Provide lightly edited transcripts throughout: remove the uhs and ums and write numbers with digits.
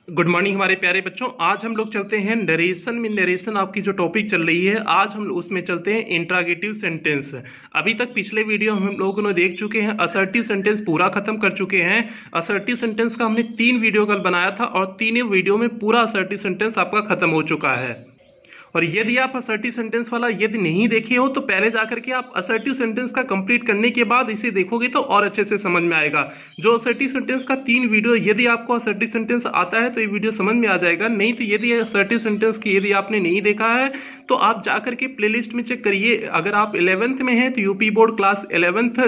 Good morning हमारे प्यारे बच्चों। आज हम लोग चलते हैं नरेशन में। नरेशन आपकी जो टॉपिक चल रही है, आज हम उसमें चलते हैं इंट्रागेटिव सेंटेंस। अभी तक पिछले वीडियो हम लोगों ने देख चुके हैं, असर्टिव सेंटेंस पूरा खत्म कर चुके हैं। असर्टिव सेंटेंस का हमने 3 वीडियो कल बनाया था और तीनों वीडियो में पूरा असर्टिव सेंटेंस आपका खत्म हो चुका है। और यदि आप असर्टिव सेंटेंस वाला यदि नहीं देखे हो तो पहले जाकर के आप असर्टिव सेंटेंस का कंप्लीट करने के बाद इसे देखोगे तो और अच्छे से समझ में आएगा। जो असर्टिव सेंटेंस का 3 वीडियो, यदि आपको असर्टिव सेंटेंस आता है तो ये वीडियो समझ में आ जाएगा। नहीं तो यदि असर्टिव सेंटेंस की यदि आपने नहीं देखा है तो आप जाकर के प्लेलिस्ट में चेक करिए। अगर आप 11th में हैं तो UP board class 11th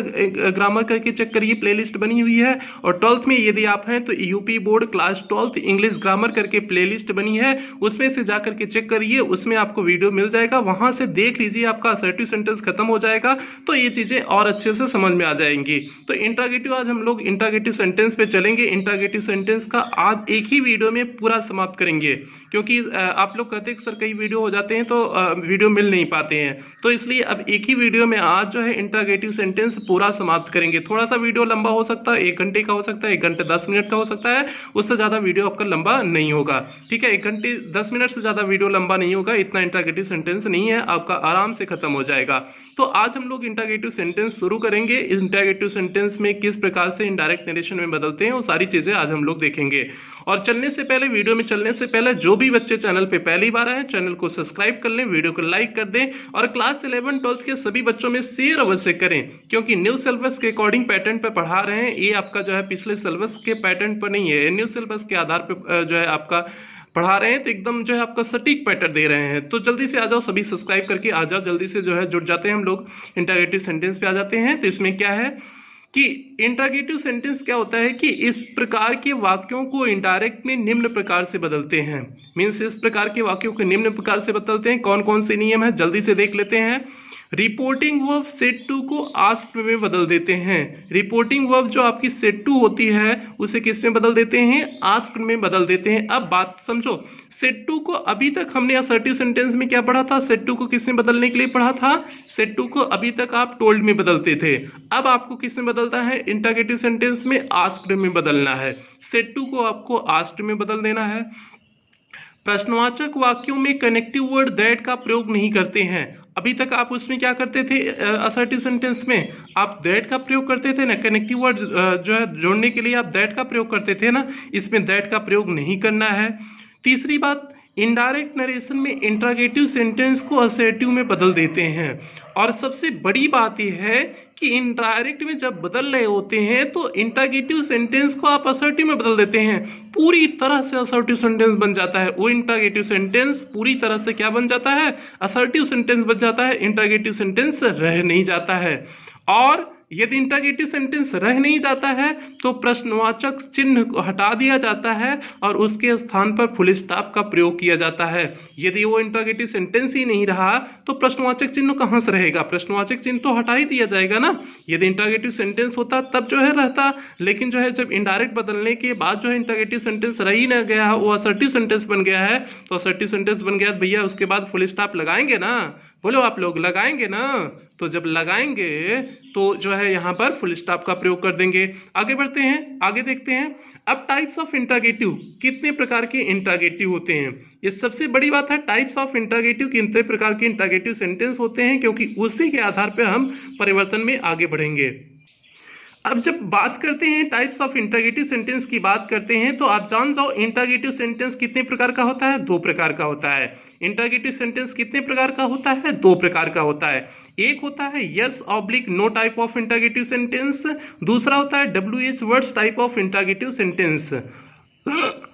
grammar करके चेक करिए, प्लेलिस्ट बनी हुई है। और 12th में यदि आप हैं तो UP board class 12th English grammar करके प्लेलिस्ट बनी है, उसमें से जाकर के चेक करिए, उसमें आपको वीडियो मिल जाएगा। वहां से देख लीजिए, आपका असर्टिव सेंटेंस खत्म हो जाएगा तो ये चीजें और अच्छे से समझ में आ जाएंगी। तो इंट्रागेटिव, आज हम लोग इंट्रागेटिव सेंटेंस पे चलेंगे। इंट्रागेटिव सेंटेंस का आज एक ही वीडियो में पूरा समाप्त करेंगे, क्योंकि आप लोग कहते हैं सर कई वीडियो हो जाते हैं तो वीडियो मिल नहीं पाते हैं, तो इसलिए अब एक ही वीडियो में आज जो है इंट्रागेटिव सेंटेंस पूरा समाप्त करेंगे। थोड़ा सा वीडियो लंबा हो सकता है, 1 घंटे का हो सकता है, 1 घंटे 10 मिनट का हो सकता है, उससे ज्यादा वीडियो आपका लंबा नहीं होगा। ठीक है, 1 घंटे 10 मिनट से ज्यादा वीडियो लंबा नहीं होगा, इतना इंट्रागेटिव सेंटेंस नहीं है, आपका आराम से खत्म हो जाएगा। तो आज हम लोग इंट्रागेटिव सेंटेंस शुरू करेंगे। इंट्रागेटिव सेंटेंस में किस प्रकार से इनडायरेक्ट नरेशन में बदलते हैं वो सारी चीजें आज हम लोग देखेंगे। और चलने से पहले, वीडियो में चलने से पहले, जो भी बच्चे चैनल पे पहली बार आए चैनल को सब्सक्राइब कर लें, वीडियो को लाइक कर दें और क्लास 11 12 के सभी बच्चों में शेयर अवश्य करें, क्योंकि न्यू सिलेबस के अकॉर्डिंग पैटर्न पे पढ़ा रहे हैं। ये आपका जो है पिछले सिलेबस के पैटर्न पर नहीं है, न्यू सिलेबस के आधार पर जो है आपका पढ़ा रहे हैं, तो एकदम जो है आपका सटीक पैटर्न दे रहे हैं। तो जल्दी से आ जाओ, सभी सब्सक्राइब करके आ जाओ, जल्दी से जो है जुड़ जाते हैं हम लोग। इंट्रागेटिव सेंटेंस पे आ जाते हैं। तो इसमें क्या है कि इंट्रागेटिव सेंटेंस क्या होता है कि इस प्रकार के वाक्यों को इनडायरेक्ट में निम्न प्रकार से बदलते हैं। मीन्स इस प्रकार के वाक्यों को निम्न प्रकार से बदलते हैं। कौन कौन से नियम है जल्दी से देख लेते हैं। रिपोर्टिंग वर्ब सेड टू को आस्क्ड में बदल देते हैं। रिपोर्टिंग वर्ब जो आपकी सेड टू होती है उसे किस में बदल देते हैं, आस्क्ड में बदल देते हैं। अब बात समझो, सेड टू को अभी तक हमने असर्टिव सेंटेंस में क्या पढ़ा था, सेड टू को किस में बदलने के लिए पढ़ा था, सेड टू को अभी तक आप टोल्ड में बदलते थे। अब आपको किस में बदलता है, इंट्रागेटिव सेंटेंस में आस्क्ड में बदलना है। सेड टू को आपको आस्क्ड में बदल देना है। प्रश्नवाचक वाक्यों में कनेक्टिव वर्ड दैट का प्रयोग नहीं करते हैं। अभी तक आप उसमें क्या करते थे, असर्टिव सेंटेंस में आप दैट का प्रयोग करते थे ना, कनेक्टिव वर्ड जो है जोड़ने के लिए आप दैट का प्रयोग करते थे ना, इसमें दैट का प्रयोग नहीं करना है। तीसरी बात, इनडायरेक्ट नरेशन में इंट्रागेटिव सेंटेंस को असर्टिव में बदल देते हैं। और सबसे बड़ी बात यह है कि इनडायरेक्ट में जब बदल रहे होते हैं तो इंट्रागेटिव सेंटेंस को आप असर्टिव में बदल देते हैं, पूरी तरह से असर्टिव सेंटेंस बन जाता है। वो इंट्रागेटिव सेंटेंस पूरी तरह से क्या बन जाता है, असर्टिव सेंटेंस बन जाता है, इंट्रागेटिव सेंटेंस रह नहीं जाता है। और यदि इंट्रागेटिव सेंटेंस रह नहीं जाता है तो प्रश्नवाचक चिन्ह को हटा दिया जाता है और उसके स्थान पर फुल स्टॉप का प्रयोग किया जाता है। यदि वो इंट्रागेटिव सेंटेंस ही नहीं रहा तो प्रश्नवाचक चिन्ह कहां से रहेगा, प्रश्नवाचक चिन्ह तो हटा ही दिया जाएगा ना। यदि इंट्रागेटिव सेंटेंस होता तब जो है रहता, लेकिन जो है जब इनडायरेक्ट बदलने के बाद जो है इंट्रागेटिव सेंटेंस रह ही ना गया, वो असर्टिव सेंटेंस बन गया है। तो असर्टिव सेंटेंस बन गया भैया, उसके बाद फुल स्टॉप लगाएंगे ना, बोलो आप लोग लगाएंगे ना। तो जब लगाएंगे तो जो है यहाँ पर फुल स्टॉप का प्रयोग कर देंगे। आगे बढ़ते हैं, आगे देखते हैं। अब टाइप्स ऑफ इंट्रागेटिव, कितने प्रकार के इंट्रागेटिव होते हैं, ये सबसे बड़ी बात है। टाइप्स ऑफ इंट्रागेटिव, कितने प्रकार के इंट्रागेटिव सेंटेंस होते हैं, क्योंकि उसी के आधार पर हम परिवर्तन में आगे बढ़ेंगे। अब जब बात करते हैं टाइप्स ऑफ इंट्रागेटिव सेंटेंस की बात करते हैं तो आप जान जाओ इंट्रागेटिव सेंटेंस कितने प्रकार का होता है, 2 प्रकार का होता है। इंट्रागेटिव सेंटेंस कितने प्रकार का होता है, 2 प्रकार का होता है। एक होता है yes oblique no type of interrogative sentence, दूसरा होता है WH words type of interrogative sentence.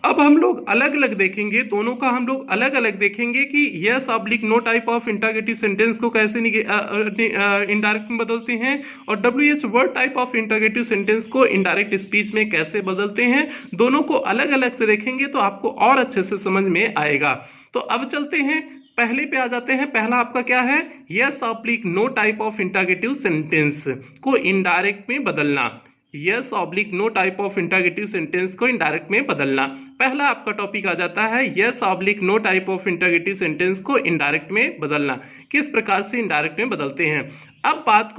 अब हम लोग अलग अलग देखेंगे, दोनों का हम लोग अलग अलग देखेंगे कि yes oblique no type of interrogative sentence को कैसे इनडायरेक्ट में बदलते हैं और WH word type of interrogative sentence को इनडायरेक्ट स्पीच में कैसे बदलते हैं। दोनों को अलग अलग से देखेंगे तो आपको और अच्छे से समझ में आएगा। तो अब चलते हैं, पहले पे आ जाते हैं। पहला आपका क्या है, yes oblique no type of interrogative sentence को इनडायरेक्ट में बदलना। Yes oblique no type of interrogative sentence को इनडायरेक्ट में बदलना। पहला आपका टॉपिक आ जाता है yes oblique no type of interrogative sentence को इनडायरेक्ट में बदलना। किस प्रकार से इनडायरेक्ट में बदलते हैं, अब बात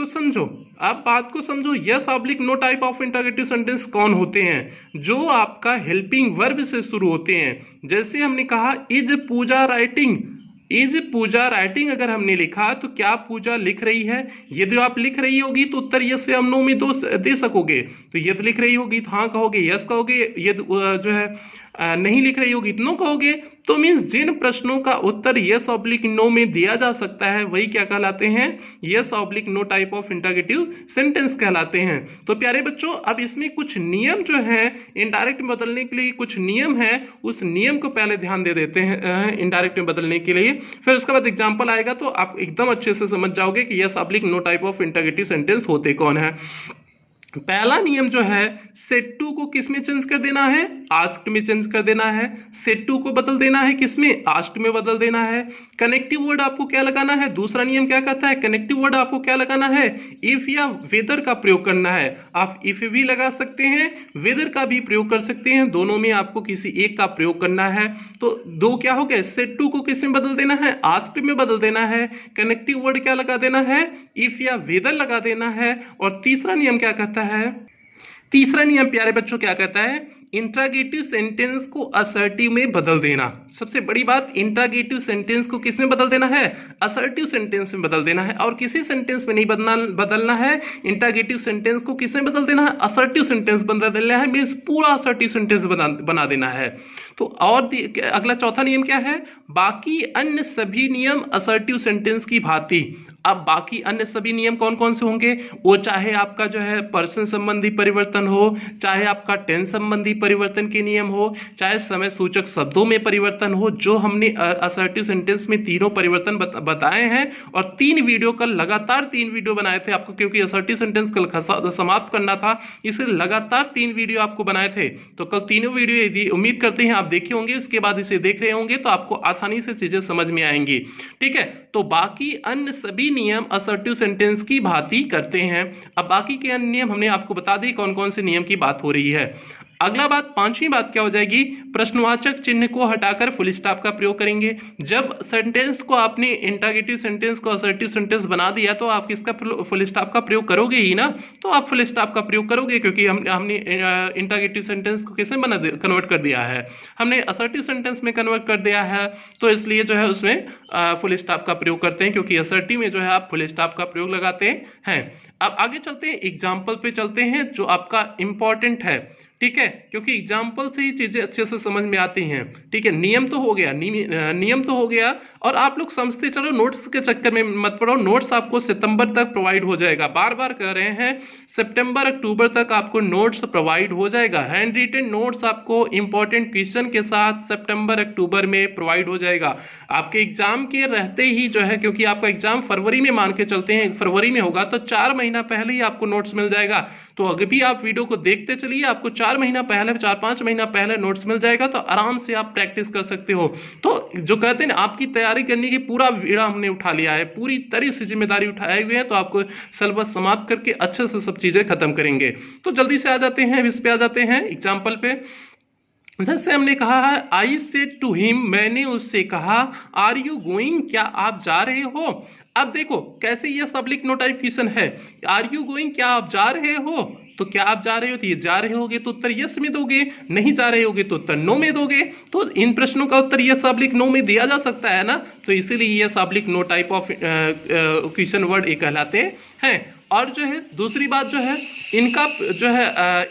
को समझो। Yes oblique no type of interrogative sentence कौन होते हैं? जो आपका हेल्पिंग वर्ब से शुरू होते हैं। जैसे हमने कहा is Pooja writing, is Pooja writing अगर हमने लिखा तो क्या पूजा लिख रही है? यदि आप लिख रही होगी तो उत्तर यस या नो में दे सकोगे। तो यदि लिख रही होगी तो हाँ कहोगे, यस कहोगे। यदि जो है नहीं लिख रही होगी तो नो कहोगे। तो मीन्स जिन प्रश्नों का उत्तर यस ऑब्लिक नो में दिया जा सकता है वही क्या कहलाते हैं? Yes oblique no type of interrogative sentence कहलाते हैं। तो प्यारे बच्चों, अब इसमें कुछ नियम जो है इनडायरेक्ट में बदलने के लिए कुछ नियम है, उस नियम को पहले ध्यान दे देते हैं इनडायरेक्ट में बदलने के लिए। फिर उसके बाद एग्जाम्पल आएगा तो आप एकदम अच्छे से समझ जाओगे कि yes oblique no type of interrogative sentence होते कौन है। पहला नियम जो है सेट टू को किस में चेंज कर देना है? आस्क्ड में चेंज कर देना है। सेट टू को बदल देना है किसमें? आस्क्ड में बदल देना है। कनेक्टिव वर्ड आपको क्या लगाना है? दूसरा नियम क्या कहता है? कनेक्टिव वर्ड आपको क्या लगाना है? इफ या वेदर का प्रयोग करना है। आप इफ भी लगा सकते हैं, वेदर का भी प्रयोग कर सकते हैं, दोनों में आपको किसी एक का प्रयोग करना है। तो दो क्या हो गए? सेट टू को किस में बदल देना है? आस्क्ड में बदल देना है। कनेक्टिव वर्ड क्या लगा देना है? इफ या वेदर लगा देना है। और तीसरा नियम क्या कहता है? तीसरा नियम प्यारे बच्चों क्या कहता है? इंट्रागेटिव सेंटेंस को असर्टिव में बदल देना। सबसे बड़ी बात, इंट्रागेटिव सेंटेंस को किस में बदल देना है? असर्टिव सेंटेंस में बदल देना है। और किसी सेंटेंस में नहीं बदलना है। इंट्रागेटिव सेंटेंस को किस में बदल देना है? असर्टिव सेंटेंस बदल देना है, मीन्स पूरा असर्टिव सेंटेंस बना देना है। तो और अगला चौथा नियम क्या है? बाकी अन्य सभी नियम असर्टिव सेंटेंस की भांति। अब बाकी अन्य सभी नियम कौन कौन से होंगे? वो चाहे आपका जो है पर्सन संबंधी परिवर्तन हो, चाहे आपका टेंस संबंधी परिवर्तन के नियम हो, चाहे समय सूचक शब्दों में परिवर्तन हो, जो हमने असर्टिव सेंटेंस में तीनों परिवर्तन बताए हैं। और 3 वीडियो कल लगातार 3 वीडियो बनाए थे आपको, क्योंकि असर्टिव सेंटेंस कल समाप्त करना था, इसलिए लगातार 3 वीडियो आपको बनाए थे। तो कल तीनों वीडियो यदि उम्मीद करते हैं आप देखे होंगे, उसके बाद इसे देख रहे होंगे तो आपको आसानी से चीजें समझ में आएंगी। ठीक है, तो बाकी अन्य सभी नियम असर्टिव सेंटेंस की भांति करते हैं। अब बाकी के अन्य नियम हमने आपको बता दी कौन कौन से नियम की बात हो रही है। अगला बात, पांचवी बात क्या हो जाएगी? प्रश्नवाचक चिन्ह को हटाकर फुल स्टॉप का प्रयोग करेंगे। जब सेंटेंस को आपने इंटरोगेटिव सेंटेंस को असर्टिव सेंटेंस बना दिया तो आप किसका फुल स्टॉप का प्रयोग करोगे ही ना। तो आप फुल स्टॉप का प्रयोग करोगे, क्योंकि हमने इंटरोगेटिव सेंटेंस को किसमें कन्वर्ट कर दिया है? हमने असर्टिव सेंटेंस में कन्वर्ट कर दिया है। तो इसलिए जो है उसमें फुल स्टॉप का प्रयोग करते हैं, क्योंकि असर्टिव में जो है आप फुल स्टॉप का प्रयोग लगाते हैं। अब आगे चलते हैं, एग्जाम्पल पे चलते हैं जो आपका इंपॉर्टेंट है। ठीक है, क्योंकि एग्जाम्पल से ही चीजें अच्छे से समझ में आती हैं। ठीक है, नियम तो हो गया, नियम तो हो गया। और आप लोग समझते चलो, नोट्स के चक्कर में मत पड़ो। नोट्स आपको सितंबर तक प्रोवाइड हो जाएगा। बार बार कह रहे हैं, सितंबर अक्टूबर तक आपको नोट्स प्रोवाइड हो जाएगा। हैंड रिटन नोट्स आपको इंपॉर्टेंट क्वेश्चन के साथ सितंबर अक्टूबर में प्रोवाइड हो जाएगा। आपके एग्जाम के रहते ही जो है, क्योंकि आपका एग्जाम फरवरी में मान के चलते हैं, फरवरी में होगा, तो 4 महीना पहले ही आपको नोट्स मिल जाएगा। तो अगर भी आप वीडियो को देखते चलिए, आपको 4 महीना पहले, 4-5 महीना पहले नोट्स मिल जाएगा, तो आराम से आप प्रैक्टिस कर सकते हो। तो जो कहते हैं आपकी तैयारी करने की पूरा बीड़ा हमने उठा लिया है, पूरी तरह से जिम्मेदारी उठाए हुए हैं। तो आपको सिलेबस समाप्त करके अच्छे से सब चीजें खत्म करेंगे। तो जल्दी से आ जाते हैं, इस पे आ जाते हैं एग्जाम्पल पे। जैसे हमने कहा है, आई सेड टू हिम, मैंने उससे कहा, आर यू गोइंग, क्या आप जा रहे हो। अब देखो कैसे ये सब्लिक नो टाइप क्वेश्चन है। आर यू गोइंग, क्या आप जा रहे हो। तो क्या आप जा रहे हो, तो ये जा रहे होगे तो उत्तर यस में दोगे, नहीं जा रहे होगे तो उत्तर नो में दोगे। तो इन प्रश्नों का उत्तर यस ऑब्लिक नो में दिया जा सकता है ना। तो इसीलिए yes oblique no type of question word ये कहलाते हैं। और जो है दूसरी बात जो है, इनका जो है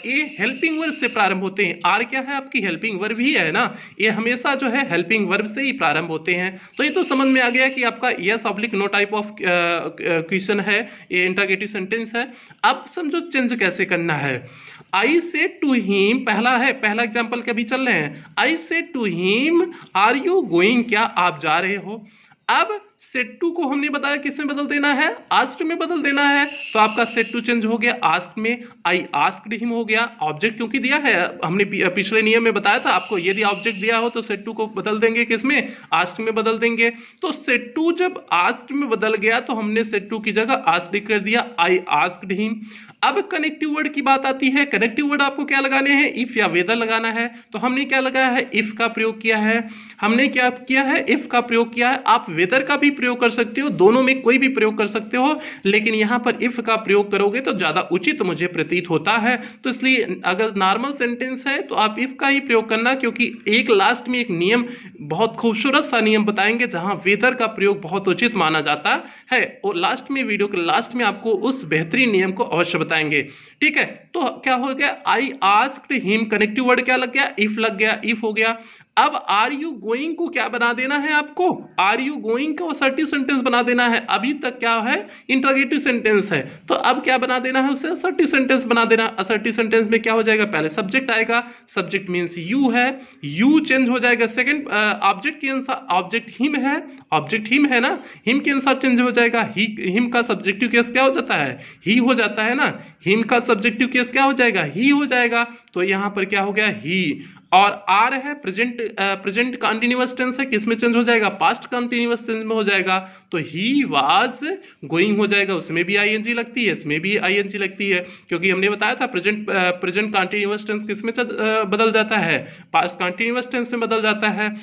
ये हेल्पिंग वर्ब से प्रारंभ होते हैं। आर क्या है, आपकी हेल्पिंग वर्ब ही है ना। ये हमेशा जो है हेल्पिंग वर्ब से ही प्रारंभ होते हैं। तो ये तो समझ में आ गया कि आपका yes oblique no type of question है, ये इंटरोगेटिव सेंटेंस है। अब समझो चेंज कैसे करना है। आई सेड टू हिम, पहला है, पहला एग्जाम्पल के अभी चल रहे हैं। I said to him, are you going, क्या आप जा रहे हो। अब सेट टू को हमने बताया किस में बदल देना है, आस्क्ड में बदल देना है। तो आपका सेट टू चेंज हो गया आस्क्ड में, आई आस्क्ड हिम हो गया। ऑब्जेक्ट क्योंकि दिया है, हमने पिछले नियम में बताया था आपको, यदि ऑब्जेक्ट दिया हो तो सेट टू को बदल देंगे किस में, आस्क्ड में बदल देंगे। तो सेट टू जब आस्क्ड में बदल गया तो हमने सेट टू की जगह आस्क्ड कर दिया, आई आस्क्ड हिम। अब कनेक्टिव वर्ड की बात आती है। कनेक्टिव वर्ड आपको क्या लगाने हैं, इफ या वेदर लगाना है। तो हमने क्या लगाया है, इफ का प्रयोग किया है। हमने क्या किया है, इफ का प्रयोग किया है। आप वेदर का भी प्रयोग कर सकते हो, दोनों में कोई भी प्रयोग कर सकते हो, लेकिन यहां पर इफ का प्रयोग करोगे तो ज्यादा उचित मुझे प्रतीत होता है। तो इसलिए अगर नॉर्मल सेंटेंस है तो आप इफ का ही प्रयोग करना, क्योंकि एक लास्ट में एक नियम, बहुत खूबसूरत सा नियम बताएंगे जहां वेदर का प्रयोग बहुत उचित माना जाता है, और लास्ट में, वीडियो के लास्ट में आपको उस बेहतरीन नियम को अवश्य बताएंगे। ठीक है, तो क्या हो गया, I asked him, connective word क्या लग गया, इफ लग गया, इफ हो गया। अब आर यू गोइंग को क्या बना देना है आपको, आर यू गोइंग को असर्टिव सेंटेंस बना देना है। अभी तक क्या है, इंटरोगेटिव सेंटेंस है, तो अब क्या बना देना है, उसे असर्टिव सेंटेंस बना देना। असर्टिव सेंटेंस में क्या हो जाएगा, पहले सब्जेक्ट आएगा, सब्जेक्ट मींस यू है, यू चेंज हो जाएगा सेकंड ऑब्जेक्ट के अनुसार, ऑब्जेक्ट हिम है, ऑब्जेक्ट हिम है ना, हिम के अनुसार चेंज हो जाएगा। ही, हिम का सब्जेक्टिव केस क्या हो जाता है, ही हो जाता है ना, हिम का सब्जेक्टिव केस क्या हो जाएगा, ही हो जाएगा। तो यहां पर क्या हो गया, ही। और आर है प्रेजेंट कंटिन्यूअस टेंस है, किस में चेंज हो जाएगा, पास्ट कंटिन्यूअस टेंस में हो जाएगा। तो ही वाज गोइंग हो जाएगा, उसमें भी आईएनजी लगती है, इसमें भी आईएनजी लगती है, क्योंकि हमने बताया था प्रेजेंट कंटिन्यूअस टेंस किस में बदल जाता है, पास्ट कंटिन्यूअस टेंस में बदल जाता है।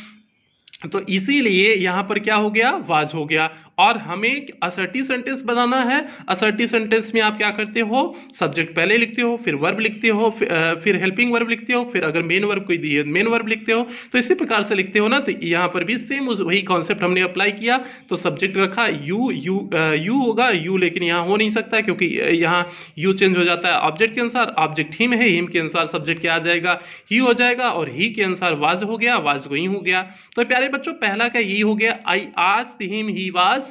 तो इसीलिए यहां पर क्या हो गया, वाज हो गया। और हमें असर्टिव सेंटेंस बनाना है। असर्टिव सेंटेंस में आप क्या करते हो, सब्जेक्ट पहले लिखते हो, फिर वर्ब लिखते हो, फिर हेल्पिंग वर्ब लिखते हो, फिर अगर मेन वर्ब कोई दी है मेन वर्ब लिखते हो। तो इसी प्रकार से लिखते हो ना। तो यहाँ पर भी सेम वही कॉन्सेप्ट हमने अप्लाई किया। तो सब्जेक्ट रखा यू होगा, यू, लेकिन यहाँ हो नहीं सकता क्योंकि यहाँ यू चेंज हो जाता है ऑब्जेक्ट के अनुसार। ऑब्जेक्ट हिम है, हिम के अनुसार सब्जेक्ट क्या आ जाएगा, ही हो जाएगा, और ही के अनुसार वाज हो गया, वाज गोइंग हो गया। तो प्यारे बच्चों, पहला का ये हो गया, I asked him, he was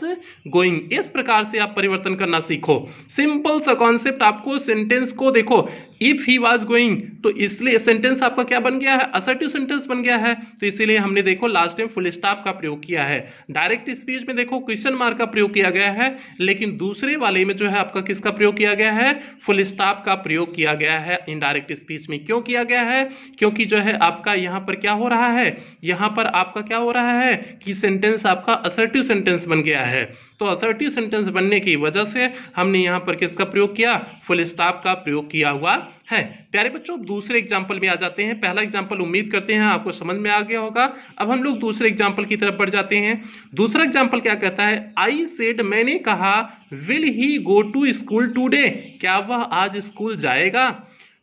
going. इस प्रकार से आप परिवर्तन करना सीखो। सिंपल सा कॉन्सेप्ट। आपको सेंटेंस को देखो, इफ ही वाज गोइंग, तो इसलिए सेंटेंस आपका क्या बन गया है, असर्टिव सेंटेंस बन गया है। तो इसीलिए हमने देखो लास्ट टाइम फुल स्टॉप का प्रयोग किया है। डायरेक्ट स्पीच में देखो क्वेश्चन मार्क का प्रयोग किया गया है, लेकिन दूसरे वाले में जो है आपका किसका प्रयोग किया गया है, फुल स्टॉप का प्रयोग किया गया है। इनडायरेक्ट स्पीच में क्यों किया गया है, क्योंकि जो है आपका यहाँ पर क्या हो रहा है, यहाँ पर आपका क्या हो रहा है कि सेंटेंस आपका असर्टिव सेंटेंस बन गया है। तो असर्टिव सेंटेंस बनने की वजह से हमने यहाँ पर किसका प्रयोग किया, फुल स्टॉप का प्रयोग किया हुआ है। प्यारे बच्चों, दूसरे एग्जाम्पल में आ जाते हैं। पहला एग्जाम्पल उम्मीद करते हैं आपको समझ में आ गया होगा। अब हम लोग दूसरे एग्जाम्पल की तरफ बढ़ जाते हैं। दूसरा एग्जाम्पल क्या कहता है, आई सेड, मैंने कहा, will he go to school today, क्या वह आज स्कूल जाएगा।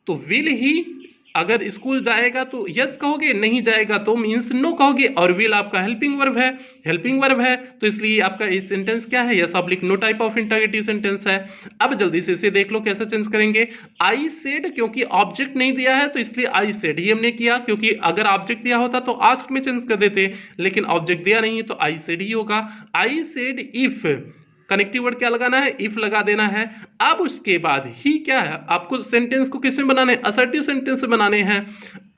तो विल ही, अगर स्कूल जाएगा तो यस कहोगे, नहीं जाएगा तो मींस नो कहोगे, और विल आपका हेल्पिंग वर्ब है, हेल्पिंग वर्ब है। तो इसलिए आपका इस सेंटेंस क्या है, yes oblique no type of interrogative sentence है। अब जल्दी से इसे देख लो कैसे चेंज करेंगे। आई सेड, क्योंकि ऑब्जेक्ट नहीं दिया है तो इसलिए आई सेड ही हमने किया, क्योंकि अगर ऑब्जेक्ट दिया होता तो आस्क में चेंज कर देते, लेकिन ऑब्जेक्ट दिया नहीं है तो आई सेड ही होगा। आई सेड इफ, कनेक्टिव वर्ड क्या लगाना है, इफ लगा देना है। अब उसके बाद ही क्या है, आपको सेंटेंस को किस में बनाने हैं, असर्टिव सेंटेंस में बनाने हैं।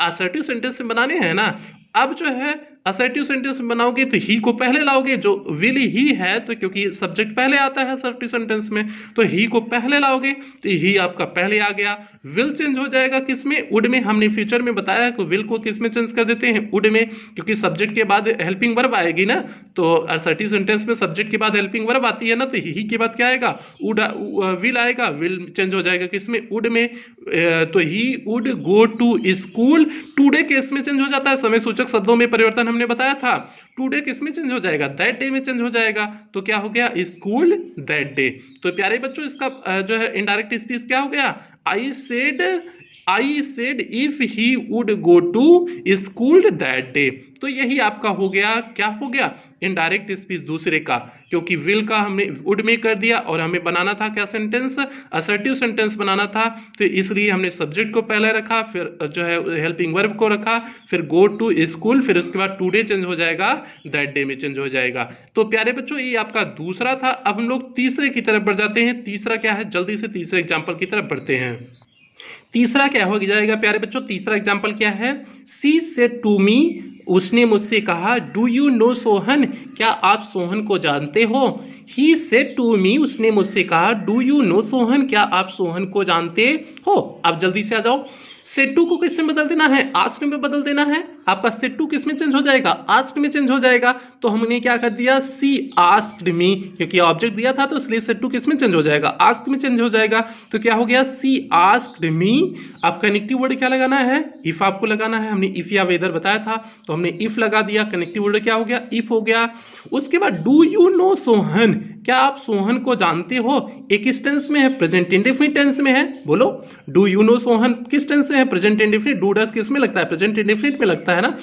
असर्टिव सेंटेंस में बनाने हैं ना। अब जो है असर्टिव सेंटेंस में बनाओगे तो ही को पहले लाओगे, जो विल ही है तो क्योंकि सब्जेक्ट पहले आता है असर्टिव सेंटेंस में, तो ही को पहले लाओगे तो ही आपका पहले आ गया। विल चेंज हो जाएगा किसमें, वुड में। हमने फ्यूचर में बताया कि विल को किस में चेंज कर देते हैं, वुड में, क्योंकि सब्जेक्ट के बाद हेल्पिंग वर्ब आएगी ना। तो असर्टिव सेंटेंस में सब्जेक्ट के बाद हेल्पिंग वर्ब आती है ना, तो ही के बाद क्या आएगा, विल आएगा। विल चेंज हो जाएगा किसमें, वुड में। तो he would go to school, today case में चेंज हो जाता है, समय सूचक शब्दों में परिवर्तन हमने बताया था। टुडे किस में चेंज हो जाएगा, दैट डे में चेंज हो जाएगा। तो क्या हो गया, स्कूल दैट डे। तो प्यारे बच्चों, इसका जो है इनडायरेक्ट स्पीच क्या हो गया, I said if he would go to school that day. तो यही आपका हो गया, क्या हो गया, इनडायरेक्ट स्पीच दूसरे का, क्योंकि विल का हमने वुड में कर दिया और हमें बनाना था क्या सेंटेंस, असर्टिव सेंटेंस बनाना था। तो इसलिए हमने सब्जेक्ट को पहले रखा, फिर जो है हेल्पिंग वर्ब को रखा, फिर गो टू स्कूल, फिर उसके बाद टुडे चेंज हो जाएगा, दैट डे में चेंज हो जाएगा। तो प्यारे बच्चों, ये आपका दूसरा था। अब हम लोग तीसरे की तरफ बढ़ जाते हैं। तीसरा क्या है, जल्दी से तीसरे एग्जाम्पल की तरफ बढ़ते हैं। तीसरा क्या हो जाएगा प्यारे बच्चों, तीसरा एग्जाम्पल क्या है, सी सेड टू मी उसने मुझसे कहा डू यू नो सोहन, क्या आप सोहन को जानते हो। ही सेड टू मी, उसने मुझसे कहा डू यू नो सोहन, क्या आप सोहन को जानते हो। अब जल्दी से आ जाओ, सेड टू को किसमें बदल देना है, आस्क्ड में बदल देना है। आपका सेड टू किसमें चेंज हो जाएगा, आस्क्ड में चेंज हो जाएगा। तो हमने क्या कर दिया, सी आस्क्ड मी, क्योंकि ऑब्जेक्ट दिया था तो इसलिए सेड टू किसमें चेंज हो जाएगा, आस्क्ड में चेंज हो जाएगा। तो क्या हो गया, सी आस्क्ड मी। आप कनेक्टिव वर्ड क्या लगाना है, इफ आपको लगाना है। हमने इफ या वेदर बताया था तो हमने इफ लगा दिया, कनेक्टिव वर्ड क्या हो गया, इफ हो गया। उसके बाद डू यू नो सोहन, क्या आप सोहन को जानते हो। एक किस टेंस में है, प्रेजेंट इंडेफिनिट टेंस में है। बोलो, डू यू नो सोहन किस टेंस में है, प्रेजेंट इंडेफिनिट। डू डज किस में लगता है, प्रेजेंट इंडेफिनिट में लगता है ना।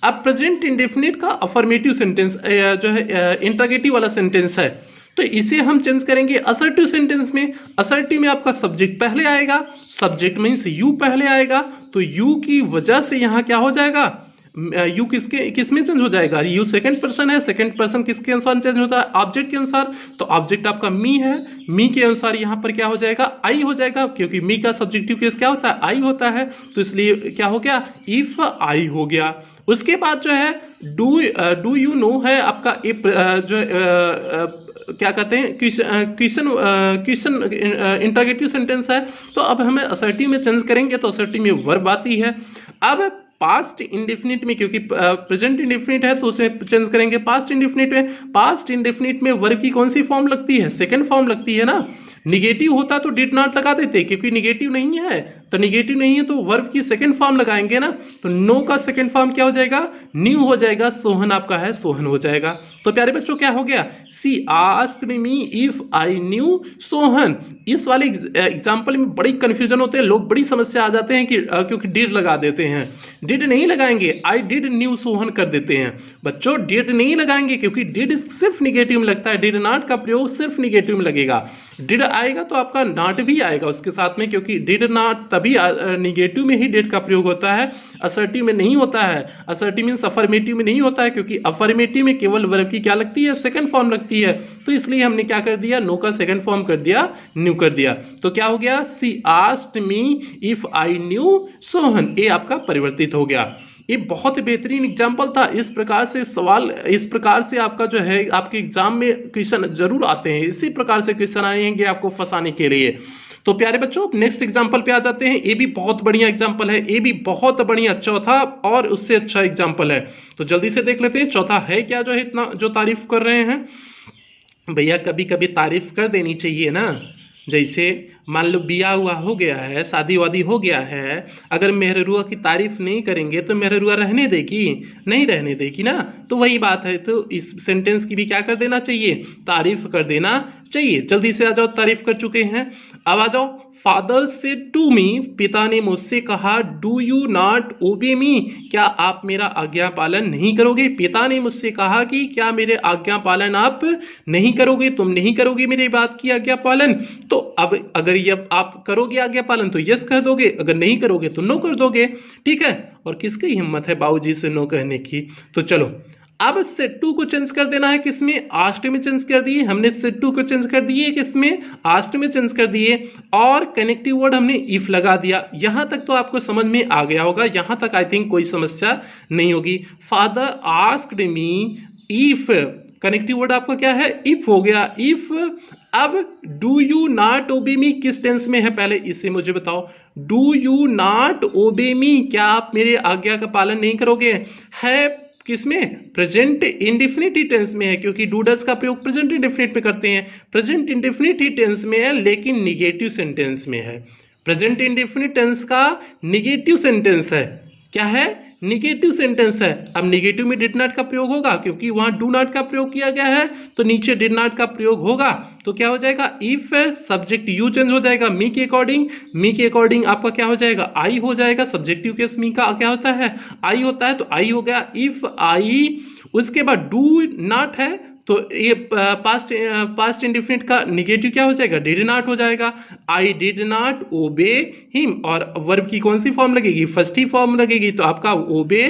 अब प्रेजेंट इंडेफिनिट का अफर्मेटिव सेंटेंस जो है इंटरोगेटिव वाला सेंटेंस है, तो इसे हम चेंज करेंगे असर्टिव सेंटेंस में। असर्टिव में आपका सब्जेक्ट पहले आएगा, सब्जेक्ट मीन्स यू पहले आएगा, तो यू की वजह से यहाँ क्या हो जाएगा, यू किसमें चेंज हो जाएगा, यू सेकंड पर्सन है, सेकंड पर्सन किसके अनुसार चेंज होता है, ऑब्जेक्ट के अनुसार। तो ऑब्जेक्ट आपका मी है, मी के अनुसार यहाँ पर क्या हो जाएगा, आई हो जाएगा, क्योंकि मी का सब्जेक्टिव केस क्या होता है, आई होता है। तो इसलिए क्या हो गया, इफ आई हो गया। उसके बाद जो है डू यू नो है आपका जो क्या कहते हैं, क्वेश्चन इंटरोगेटिव सेंटेंस है। तो अब हमें असर्टिव में चेंज करेंगे तो असर्टिव में वर्ब आती है। अब पास्ट इंडेफिनिट में, क्योंकि प्रेजेंट इंडेफिनिट है तो उसमें चेंज करेंगे पास्ट इंडेफिनिट में। पास्ट इंडेफिनिट में वर्ब की कौन सी फॉर्म लगती है, सेकंड फॉर्म लगती है ना। निगेटिव होता तो डिड नॉट लगा देते, क्योंकि निगेटिव नहीं है, तो निगेटिव नहीं है तो वर्ब की सेकंड फॉर्म लगाएंगे ना। तो नो का सेकंड फॉर्म क्या हो जाएगा, न्यू हो जाएगा। सोहन आपका है, सोहन हो जाएगा। तो प्यारे बच्चों क्या हो गया, she asked me if I knew Sohan. इस वाले एग्जाम्पल में बड़ी कंफ्यूजन होते हैं, लोग बड़ी समस्या आ जाते हैं कि क्योंकि डिड लगा देते हैं। डिड नहीं लगाएंगे, आई डिड न्यू सोहन कर देते हैं। बच्चों डिड नहीं लगाएंगे क्योंकि डिड सिर्फ निगेटिव में लगता है, डिड नॉट का प्रयोग सिर्फ निगेटिव में लगेगा। डिड आएगा तो आपका नॉट भी आएगा उसके साथ में, क्योंकि डिड नॉट तभी निगेटिव में ही डिड का प्रयोग होता है, असर्टिव में नहीं होता है। असर्टिव मीन्स अफर्मेटिव में नहीं होता है, क्योंकि अफर्मेटिव में केवल वर्ब की क्या लगती है, सेकंड फॉर्म लगती है। तो इसलिए हमने क्या कर दिया, नो का सेकंड फॉर्म कर दिया, न्यू कर दिया। तो क्या हो गया, she asked me if I knew Sohan. ये आपका परिवर्तित हो गया। ये बहुत बेहतरीन एग्जाम्पल था। इस प्रकार से सवाल, इस प्रकार से आपका जो है आपके एग्जाम में क्वेश्चन जरूर आते हैं, इसी प्रकार से क्वेश्चन आएंगे आपको फंसाने के लिए। तो प्यारे बच्चों नेक्स्ट एग्जाम्पल पे आ जाते हैं। ये भी बहुत बढ़िया एग्जाम्पल है, ये भी बहुत बढ़िया चौथा और उससे अच्छा एग्जाम्पल है। तो जल्दी से देख लेते हैं चौथा है क्या, जो है इतना जो तारीफ कर रहे हैं। भैया कभी कभी तारीफ कर देनी चाहिए ना। जैसे मान लो बिया हुआ हो गया है, शादी वादी हो गया है, अगर मेहरुआ की तारीफ नहीं करेंगे तो मेहरुआ रहने देगी, नहीं रहने देगी ना। तो वही बात है, तो इस सेंटेंस की भी क्या कर देना चाहिए, तारीफ कर देना चाहिए। जल्दी से आ जाओ, तारीफ कर चुके हैं, अब आ जाओ। फादर से टू मी, पिता ने मुझसे कहा डू यू नॉट ओबे मी, क्या आप मेरा आज्ञा पालन नहीं करोगे। पिता ने मुझसे कहा कि क्या मेरे आज्ञा पालन आप नहीं करोगे, तुम नहीं करोगे मेरी बात की आज्ञा पालन। तो अब अगर ये आप करोगे आज्ञा पालन तो यस कह दोगे, अगर नहीं करोगे तो नो कर दोगे, ठीक है। और किसकी हिम्मत है बाबूजी से नो कहने की। तो चलो अब सेड टू को चेंज कर देना है, किसमें, आस्क्ड में चेंज कर दिए हमने। सेड टू को चेंज कर दिए किसमें, आस्क्ड में चेंज कर दिए, और कनेक्टिव वर्ड हमने इफ लगा दिया। यहां तक तो आपको समझ में आ गया होगा, यहां तक आई थिंक कोई समस्या नहीं होगी। Father asked me if, connective word आपका क्या है, इफ हो गया, इफ। अब डू यू नॉट ओबे मी किस टेंस में है, पहले इसे मुझे बताओ। डू यू नॉट ओबे मी, क्या आप मेरे आज्ञा का पालन नहीं करोगे, है किसमें, प्रेजेंट इंडेफिनिट टेंस में है, क्योंकि डू डज का प्रयोग प्रेजेंट इंडेफिनिट में करते हैं। प्रेजेंट इंडेफिनिट टेंस में है लेकिन निगेटिव सेंटेंस में है। प्रेजेंट इंडेफिनिट टेंस का निगेटिव सेंटेंस है, क्या है, निगेटिव सेंटेंस है। अब निगेटिव में डिड नॉट का प्रयोग होगा, क्योंकि वहां डू नॉट का प्रयोग किया गया है, तो नीचे डिड नॉट का प्रयोग होगा। तो क्या हो जाएगा, इफ सब्जेक्ट यू चेंज हो जाएगा मी के अकॉर्डिंग, मी के अकॉर्डिंग आपका क्या हो जाएगा, आई हो जाएगा। सब्जेक्टिव केस मी का क्या होता है, आई होता है, तो आई हो गया इफ आई। उसके बाद डू नॉट है, तो ये पास्ट इंडेफिनिट का निगेटिव क्या हो जाएगा, डिड नॉट हो जाएगा। आई डिड नॉट ओबे हिम, और वर्ब की कौन सी फॉर्म लगेगी, फर्स्ट ही फॉर्म लगेगी, तो आपका ओबे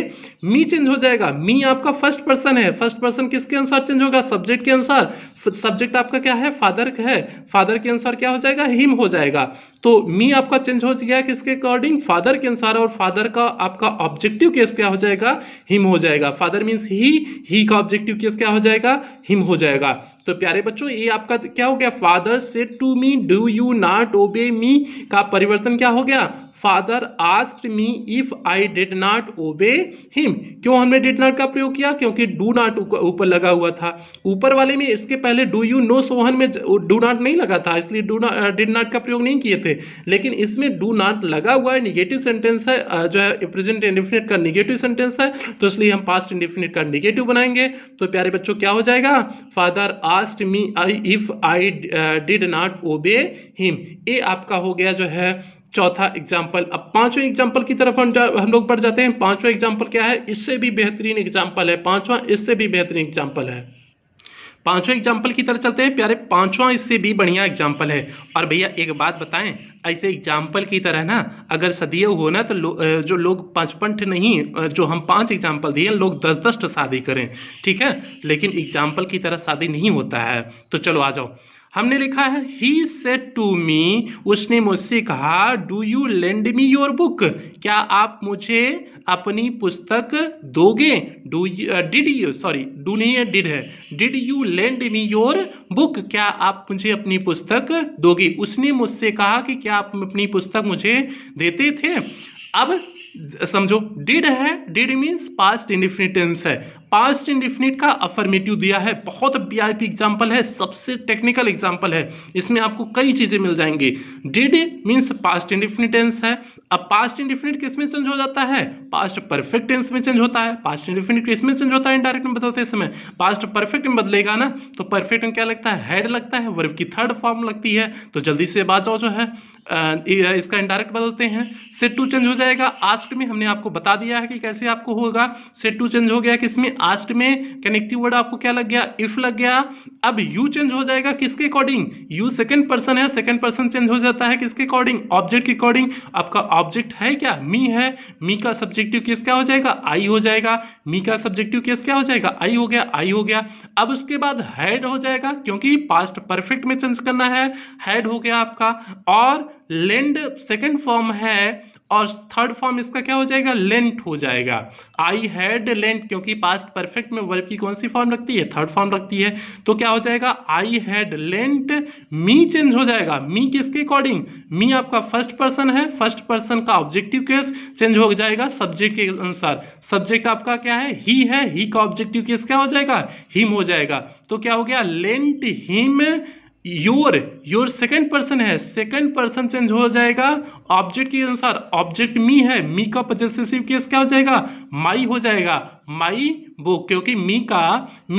मी चेंज हो जाएगा। मी आपका फर्स्ट पर्सन है, फर्स्ट पर्सन किसके अनुसार चेंज होगा, सब्जेक्ट के अनुसार। सब्जेक्ट आपका क्या है, फादर है, फादर के अनुसार क्या हो जाएगा, हिम हो जाएगा। तो मी आपका चेंज हो गया किसके अकॉर्डिंग, फादर के अनुसार, और फादर का आपका ऑब्जेक्टिव केस क्या हो जाएगा, हिम हो जाएगा। फादर मीन्स ही का ऑब्जेक्टिव केस क्या हो जाएगा, हिम हो जाएगा। तो प्यारे बच्चों ये आपका क्या हो गया, father said to me do you not obey me का परिवर्तन क्या हो गया, father asked me if I did not obey him. क्यों हमने डिड नॉट का प्रयोग किया, क्योंकि डू नॉट ऊपर लगा हुआ था। ऊपर वाले में इसके पहले डू यू नो सोहन में डू नॉट नहीं लगा था, इसलिए डिड नॉट का प्रयोग नहीं किए थे। लेकिन इसमें डू नॉट लगा हुआ है, निगेटिव सेंटेंस है, जो है प्रेजेंट इंडेफिनिट का निगेटिव सेंटेंस है, तो इसलिए हम पास्ट इंडेफिनिट का निगेटिव बनाएंगे। तो प्यारे बच्चों क्या हो जाएगा, father asked me if I did not obey him. ये आपका हो गया जो है चौथा एग्जाम्पल। अब पांचवें एग्जाम्पल की तरफ हम लोग बढ़ जाते हैं। पांचवा एग्जाम्पल क्या है, इससे भी बेहतरीन एग्जाम्पल है, पांचवा इससे भी बेहतरीन एग्जाम्पल है। पांचवें एग्जाम्पल की तरफ चलते हैं प्यारे, पांचवा इससे भी बढ़िया एग्जाम्पल है। और भैया एक बात बताएं, ऐसे एग्जाम्पल की तरह ना अगर सदियों हो ना तो जो लोग 55 नहीं, जो हम 5 एग्जाम्पल दिए, लोग 10-10 शादी करें, ठीक है, लेकिन एग्जाम्पल की तरह शादी नहीं होता है। तो चलो आ जाओ, हमने लिखा है ही सेड टू मी, उसने मुझसे कहा, do you lend me your book, क्या आप मुझे अपनी पुस्तक दोगे। डिड यू, सॉरी डू नहीं है, डिड है, did you lend me your book, क्या आप मुझे अपनी पुस्तक दोगे। उसने मुझसे कहा कि क्या आप अपनी पुस्तक मुझे देते थे। अब समझो डिड है, did means past indefinite tense है, पास्ट इंडेफिनिट का अफर्मेटिव दिया है। बहुत वीआईपी एग्जांपल है, सबसे टेक्निकल एग्जांपल है, इसमें आपको कई चीजें मिल जाएंगी। Did means past indefinite tense है। अब पास्ट इंडेफिनिट किस में चेंज हो जाता है, पास्ट परफेक्ट टेंस में चेंज होता है। पास्ट इंडेफिनिट किस में चेंज होता है, इनडायरेक्ट में बदलते समय पास्ट परफेक्ट में बदलेगा ना, तो परफेक्ट में क्या लगता है, हेड लगता है, वर्ब की थर्ड फॉर्म लगती है। तो जल्दी से बात जाओ जो है इसका इनडायरेक्ट बदलते हैं। सेड टू चेंज हो जाएगा, आस्क्ड में हमने आपको बता दिया है कि कैसे आपको होगा। सेड टू चेंज हो गया किसमें, आस्क्ड में। कनेक्टिव वर्ड आपको क्या लग गया, इफ लग गया। अब यू चेंज हो जाएगा किसके अकॉर्डिंग, यू सेकंड पर्सन है, सेकंड पर्सन चेंज हो जाता है किसके अकॉर्डिंग, ऑब्जेक्ट के अकॉर्डिंग। आपका ऑब्जेक्ट है क्या, मी है, मी का सब्जेक्टिव केस क्या हो जाएगा, आई हो जाएगा। मी का सब्जेक्टिव केस क्या हो जाएगा, आई हो गया, आई हो गया। अब उसके बाद हैड हो जाएगा, क्योंकि पास्ट परफेक्ट में चेंज करना है, हैड हो गया आपका। और लेंड सेकंड फॉर्म है, और थर्ड फॉर्म इसका क्या हो जाएगा, लेंट हो जाएगा। आई हैड लेंट, क्योंकि पास्ट परफेक्ट में वर्ब की कौन सी फॉर्म लगती है, थर्ड फॉर्म लगती है। तो क्या हो जाएगा, आई हैड लेंट मी चेंज हो जाएगा। मी किसके अकॉर्डिंग, मी आपका फर्स्ट पर्सन है, फर्स्ट पर्सन का ऑब्जेक्टिव केस चेंज हो जाएगा सब्जेक्ट के अनुसार। सब्जेक्ट आपका क्या है, ही का ऑब्जेक्टिव केस क्या हो जाएगा, हिम हो जाएगा। तो क्या हो गया, lent him your second person है, सेकंड पर्सन चेंज हो जाएगा ऑब्जेक्ट के अनुसार। ऑब्जेक्ट मी है, मी का पजेसिव केस क्या हो जाएगा, माई हो जाएगा, माई बुक, क्योंकि मी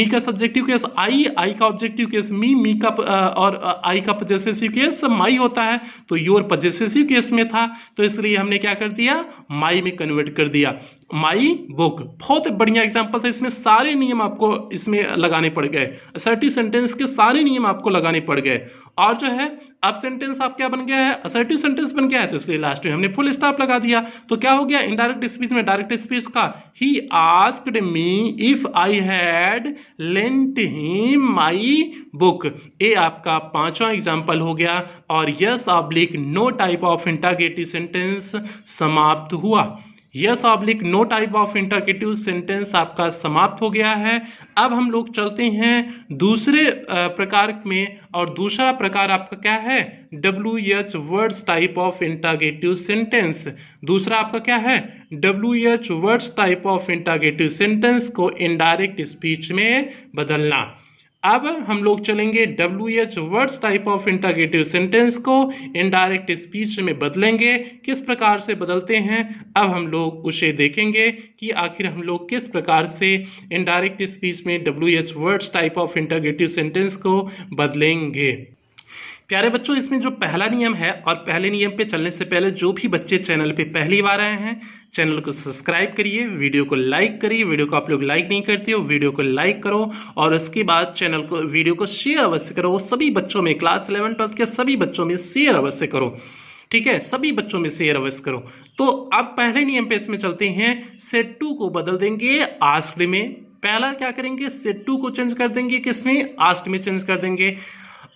का सब्जेक्टिव केस आई का ऑब्जेक्टिव केस मी का और आई का पजेसिव केस माई होता है। तो योर पजेसिव केस में था, तो इसलिए हमने क्या कर दिया, माई में कन्वर्ट कर दिया, माई बुक। बहुत बढ़िया एग्जांपल था, इसमें सारे नियम आपको इसमें लगाने पड़ गए, असर्टिव सेंटेंस के सारे नियम आपको लगाने पड़ गए। और जो है अब सेंटेंस आप क्या बन गया है, असर्टिव सेंटेंस बन गया है, तो इसलिए लास्ट में हमने फुल स्टॉप लगा दिया। तो क्या हो गया, इनडायरेक्ट स्पीच में डायरेक्ट स्पीच का, he asked me if I had lent him my book. ये आपका पांचवा एग्जाम्पल हो गया, और yes oblique no type of interrogative sentence समाप्त हुआ। Yes oblique no type of interrogative sentence आपका समाप्त हो गया है। अब हम लोग चलते हैं दूसरे प्रकार में, और दूसरा प्रकार आपका क्या है, WH words type of interrogative sentence. दूसरा आपका क्या है, WH words type of interrogative sentence को इनडायरेक्ट स्पीच में बदलना। अब हम लोग चलेंगे WH words type of interrogative sentence को इनडायरेक्ट स्पीच में बदलेंगे। किस प्रकार से बदलते हैं, अब हम लोग उसे देखेंगे कि आखिर हम लोग किस प्रकार से इनडायरेक्ट स्पीच में WH words type of interrogative sentence को बदलेंगे। प्यारे बच्चों, इसमें जो पहला नियम है, और पहले नियम पे चलने से पहले जो भी बच्चे चैनल पे पहली बार आए हैं, चैनल को सब्सक्राइब करिए, वीडियो को लाइक करिए। वीडियो को आप लोग लाइक नहीं करते हो, वीडियो को लाइक करो, और उसके बाद चैनल को, वीडियो को शेयर अवश्य करो। वो सभी बच्चों में, क्लास 11 12 के सभी बच्चों में शेयर अवश्य करो, ठीक है, सभी बच्चों में शेयर अवश्य करो। तो अब पहले नियम पे इसमें चलते हैं, सेड टू को बदल देंगे आस्क्ड में। पहला क्या करेंगे, सेट टू को चेंज कर देंगे, किसमें, आस्ट में चेंज कर देंगे।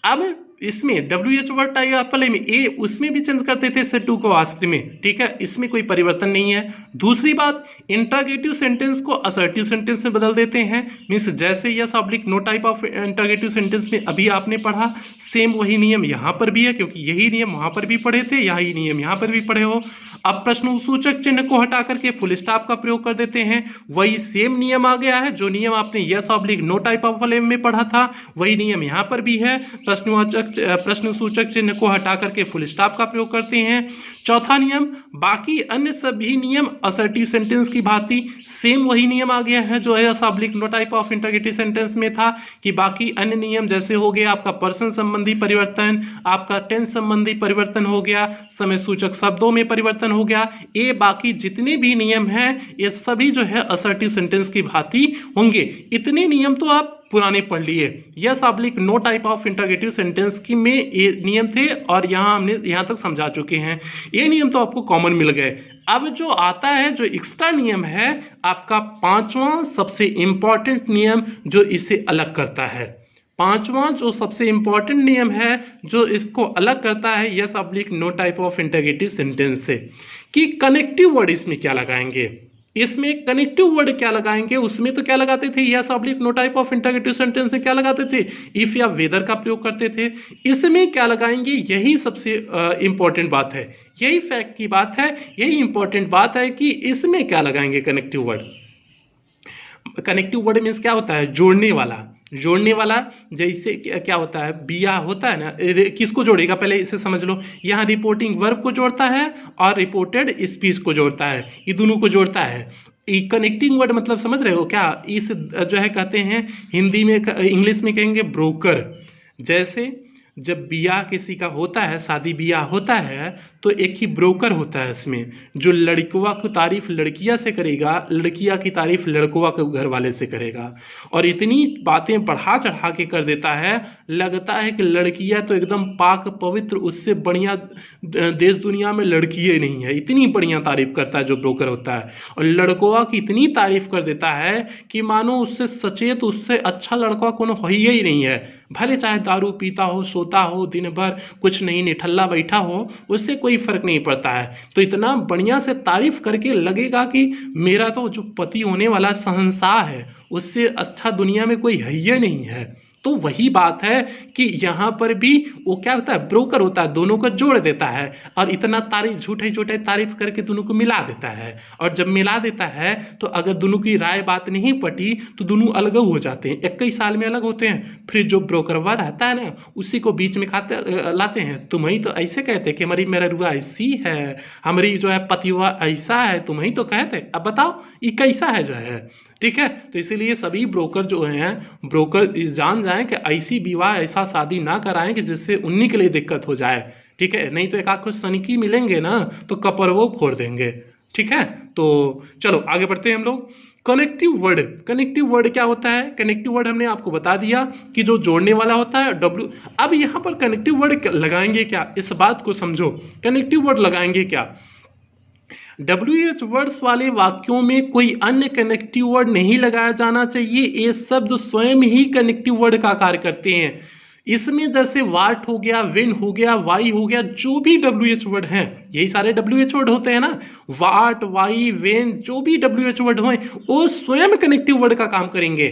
अब इसमें WH वर्ड टाइपल में ए उसमें भी चेंज करते थे सेट टू को आस्क्ड में, ठीक है, इसमें कोई परिवर्तन नहीं है। दूसरी बात, इंटरोगेटिव सेंटेंस को असर्टिव सेंटेंस में बदल देते हैं, मीन्स जैसे yes oblique no type of interrogative sentence में अभी आपने पढ़ा, सेम वही नियम यहाँ पर भी है, क्योंकि यही नियम वहाँ पर भी पढ़े थे, यही नियम यहाँ पर भी पढ़े हो। अब प्रश्नसूचक चिन्ह को हटा करके फुल स्टॉप का प्रयोग कर देते हैं, वही सेम नियम आ गया है, जो नियम आपने yes oblique no type of में पढ़ा था वही नियम यहाँ पर भी है। प्रश्नसूचक चिन्ह को हटा करके फुल स्टॉप का प्रयोग करते हैं। चौथा नियम, बाकी अन्य सभी नियम असर्टिव सेंटेंस की भांति सेम वही नियम आ गया है जो yes oblique no type of interrogative sentence में था, कि बाकी अन्य नियम जैसे हो गया आपका पर्सन संबंधी परिवर्तन, आपका टेंस संबंधी परिवर्तन हो गया, समय सूचक शब्दों में परिवर्तन हो गया, ये बाकी जितने भी नियम हैं ये सभी जो है असर्टिव सेंटेंस की भांति होंगे। इतने नियम तो आप पुराने पढ़ लिए, yes oblique no type of interrogative sentence की में ये नियम थे और यहाँ हमने यहाँ तक समझा चुके हैं, ये नियम तो आपको कॉमन मिल गए। अब जो आता है, जो एक्स्ट्रा नियम है आपका पांचवा सबसे इंपॉर्टेंट नियम जो इसे अलग करता है, पांचवा जो सबसे इंपॉर्टेंट नियम है जो इसको अलग करता है yes oblique no type of interrogative sentence से, कि कनेक्टिव वर्ड इसमें क्या लगाएंगे। इसमें कनेक्टिव वर्ड क्या लगाएंगे, उसमें तो क्या लगाते थे, yes oblique no type of interrogative sentence में क्या लगाते थे, इफ या वेदर का प्रयोग करते थे। इसमें क्या लगाएंगे, यही सबसे इंपॉर्टेंट बात है, यही फैक्ट की बात है, यही इंपॉर्टेंट बात है कि इसमें क्या लगाएंगे connective word. Connective word means क्या होता है, जोड़ने वाला, जोड़ने वाला। जैसे क्या होता है, बिया होता है ना, किसको जोड़ेगा पहले इसे समझ लो, यहाँ रिपोर्टिंग वर्ब को जोड़ता है और रिपोर्टेड स्पीच को जोड़ता है, ये दोनों को जोड़ता है। कनेक्टिंग वर्ड मतलब समझ रहे हो क्या, इस जो है कहते हैं हिंदी में, इंग्लिश में कहेंगे ब्रोकर। जैसे जब बिया किसी का होता है, शादी बिया होता है, तो एक ही ब्रोकर होता है इसमें, जो लड़कवा की तारीफ लड़किया से करेगा, लड़किया की तारीफ लड़कवा के घर वाले से करेगा, और इतनी बातें बढ़ा चढ़ा के कर देता है, लगता है कि लड़कियां तो एकदम पाक पवित्र, उससे बढ़िया देश दुनिया में लड़कियां नहीं है, इतनी बढ़िया तारीफ करता है जो ब्रोकर होता है। और लड़कवा की इतनी तारीफ कर देता है कि मानो उससे सचेत, उससे अच्छा लड़का कोनो ही नहीं है, भले चाहे दारू पीता हो, सोता हो, दिन भर कुछ नहीं निठल्ला बैठा हो, उससे कोई फर्क नहीं पड़ता है। तो इतना बढ़िया से तारीफ करके लगेगा कि मेरा तो जो पति होने वाला शहंशाह है, उससे अच्छा दुनिया में कोई है नहीं है। तो वही बात है कि यहाँ पर भी वो क्या होता है, ब्रोकर होता है, दोनों को जोड़ देता है और इतना तारीफ, झूठे झूठे तारीफ करके दोनों को मिला देता है। और जब मिला देता है तो अगर दोनों की राय बात नहीं पटी तो दोनों अलग हो जाते हैं, 21 साल में अलग होते हैं। फिर जो ब्रोकरवा रहता है ना, उसी को बीच में खाते लाते हैं, तुम ही तो ऐसे कहते कि हमारी मेहरुआ ऐसी है, हमारी जो है पतिवा ऐसा है, तुम ही तो कहते, अब बताओ ये कैसा है जो है, ठीक है। तो इसीलिए सभी ब्रोकर जो हैं, ब्रोकर जान जाएं कि ऐसी विवाह, ऐसा शादी ना कराएं कि जिससे उन्हीं के लिए दिक्कत हो जाए, ठीक है, नहीं तो एक आध कुछ सनकी मिलेंगे ना तो कपरवो फोड़ देंगे, ठीक है। तो चलो आगे बढ़ते हैं हम लोग। कनेक्टिव वर्ड, कनेक्टिव वर्ड क्या होता है, कनेक्टिव वर्ड हमने आपको बता दिया कि जो जोड़ने वाला होता है डब्ल्यू। अब यहाँ पर कनेक्टिव वर्ड लगाएंगे क्या, इस बात को समझो, कनेक्टिव वर्ड लगाएंगे क्या। WH वर्ड्स वाले वाक्यों में कोई अन्य कनेक्टिव वर्ड नहीं लगाया जाना चाहिए, ये शब्द स्वयं ही कनेक्टिव वर्ड का कार्य करते हैं। इसमें जैसे वाट हो गया, वेन हो गया, वाई हो गया, जो भी WH वर्ड हैं, यही सारे WH वर्ड होते हैं ना, वाट, वाई, वेन, जो भी WH वर्ड हों वो स्वयं कनेक्टिव वर्ड का काम करेंगे,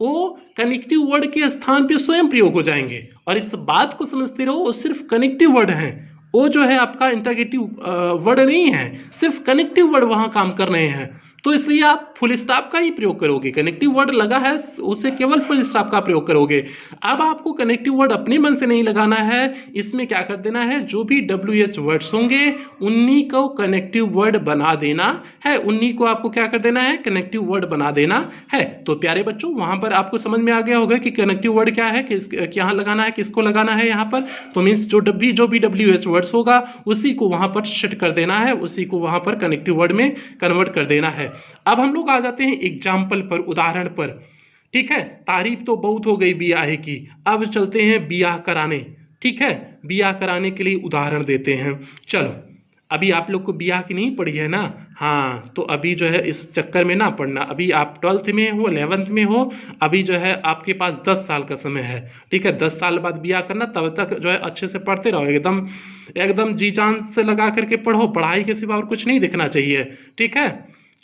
वो कनेक्टिव वर्ड के स्थान पे स्वयं प्रयोग हो जाएंगे। और इस बात को समझते रहो, वो सिर्फ कनेक्टिव वर्ड हैं, वो जो है आपका इंटरोगेटिव वर्ड नहीं है, सिर्फ कनेक्टिव वर्ड वहां काम कर रहे हैं। तो इसलिए आप फुल स्टॉप का ही प्रयोग करोगे, कनेक्टिव वर्ड लगा है उससे केवल फुल स्टॉप का प्रयोग करोगे। अब आपको कनेक्टिव वर्ड अपने मन से नहीं लगाना है, इसमें क्या कर देना है, जो भी WH वर्ड्स होंगे उन्हीं को कनेक्टिव वर्ड बना देना है, उन्हीं को आपको क्या कर देना है, कनेक्टिव वर्ड बना देना है। तो प्यारे बच्चों, वहां पर आपको समझ में आ गया होगा कि कनेक्टिव वर्ड क्या है, क्या लगाना है, किसको लगाना है यहाँ पर। तो मीन्स जो भी WH वर्ड्स होगा उसी को वहां पर सेट कर देना है, उसी को वहां पर कनेक्टिव वर्ड में कन्वर्ट कर देना है। अब हम लोग आ जाते हैं एग्जाम्पल पर, उदाहरण पर, ठीक है। तारीफ तो बहुत हो गई बियाह की, अब चलते हैं बियाह कराने, ठीक है। बियाह कराने के लिए उदाहरण देते हैं। चलो अभी आप लोग को ब्याह की नहीं पड़ी है ना, हाँ, तो अभी जो है इस चक्कर में ना पड़ना। अभी आप 12th में हो, 11th में हो, अभी जो है आपके पास 10 साल का समय है, ठीक है। 10 साल बाद ब्याह करना, तब तक जो है अच्छे से पढ़ते रहो, एकदम एकदम जी जान से लगा करके पढ़ो, पढ़ाई के सिवा और कुछ नहीं दिखना चाहिए, ठीक है।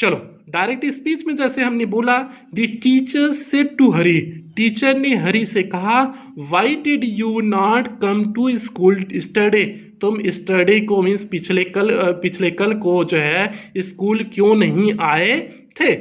चलो, डायरेक्ट स्पीच में जैसे हमने बोला, the teacher said to Hari, teacher ने हरी से कहा, why did you not come to school yesterday, तुम स्टडी को मीन्स पिछले कल को जो है स्कूल क्यों नहीं आए थे।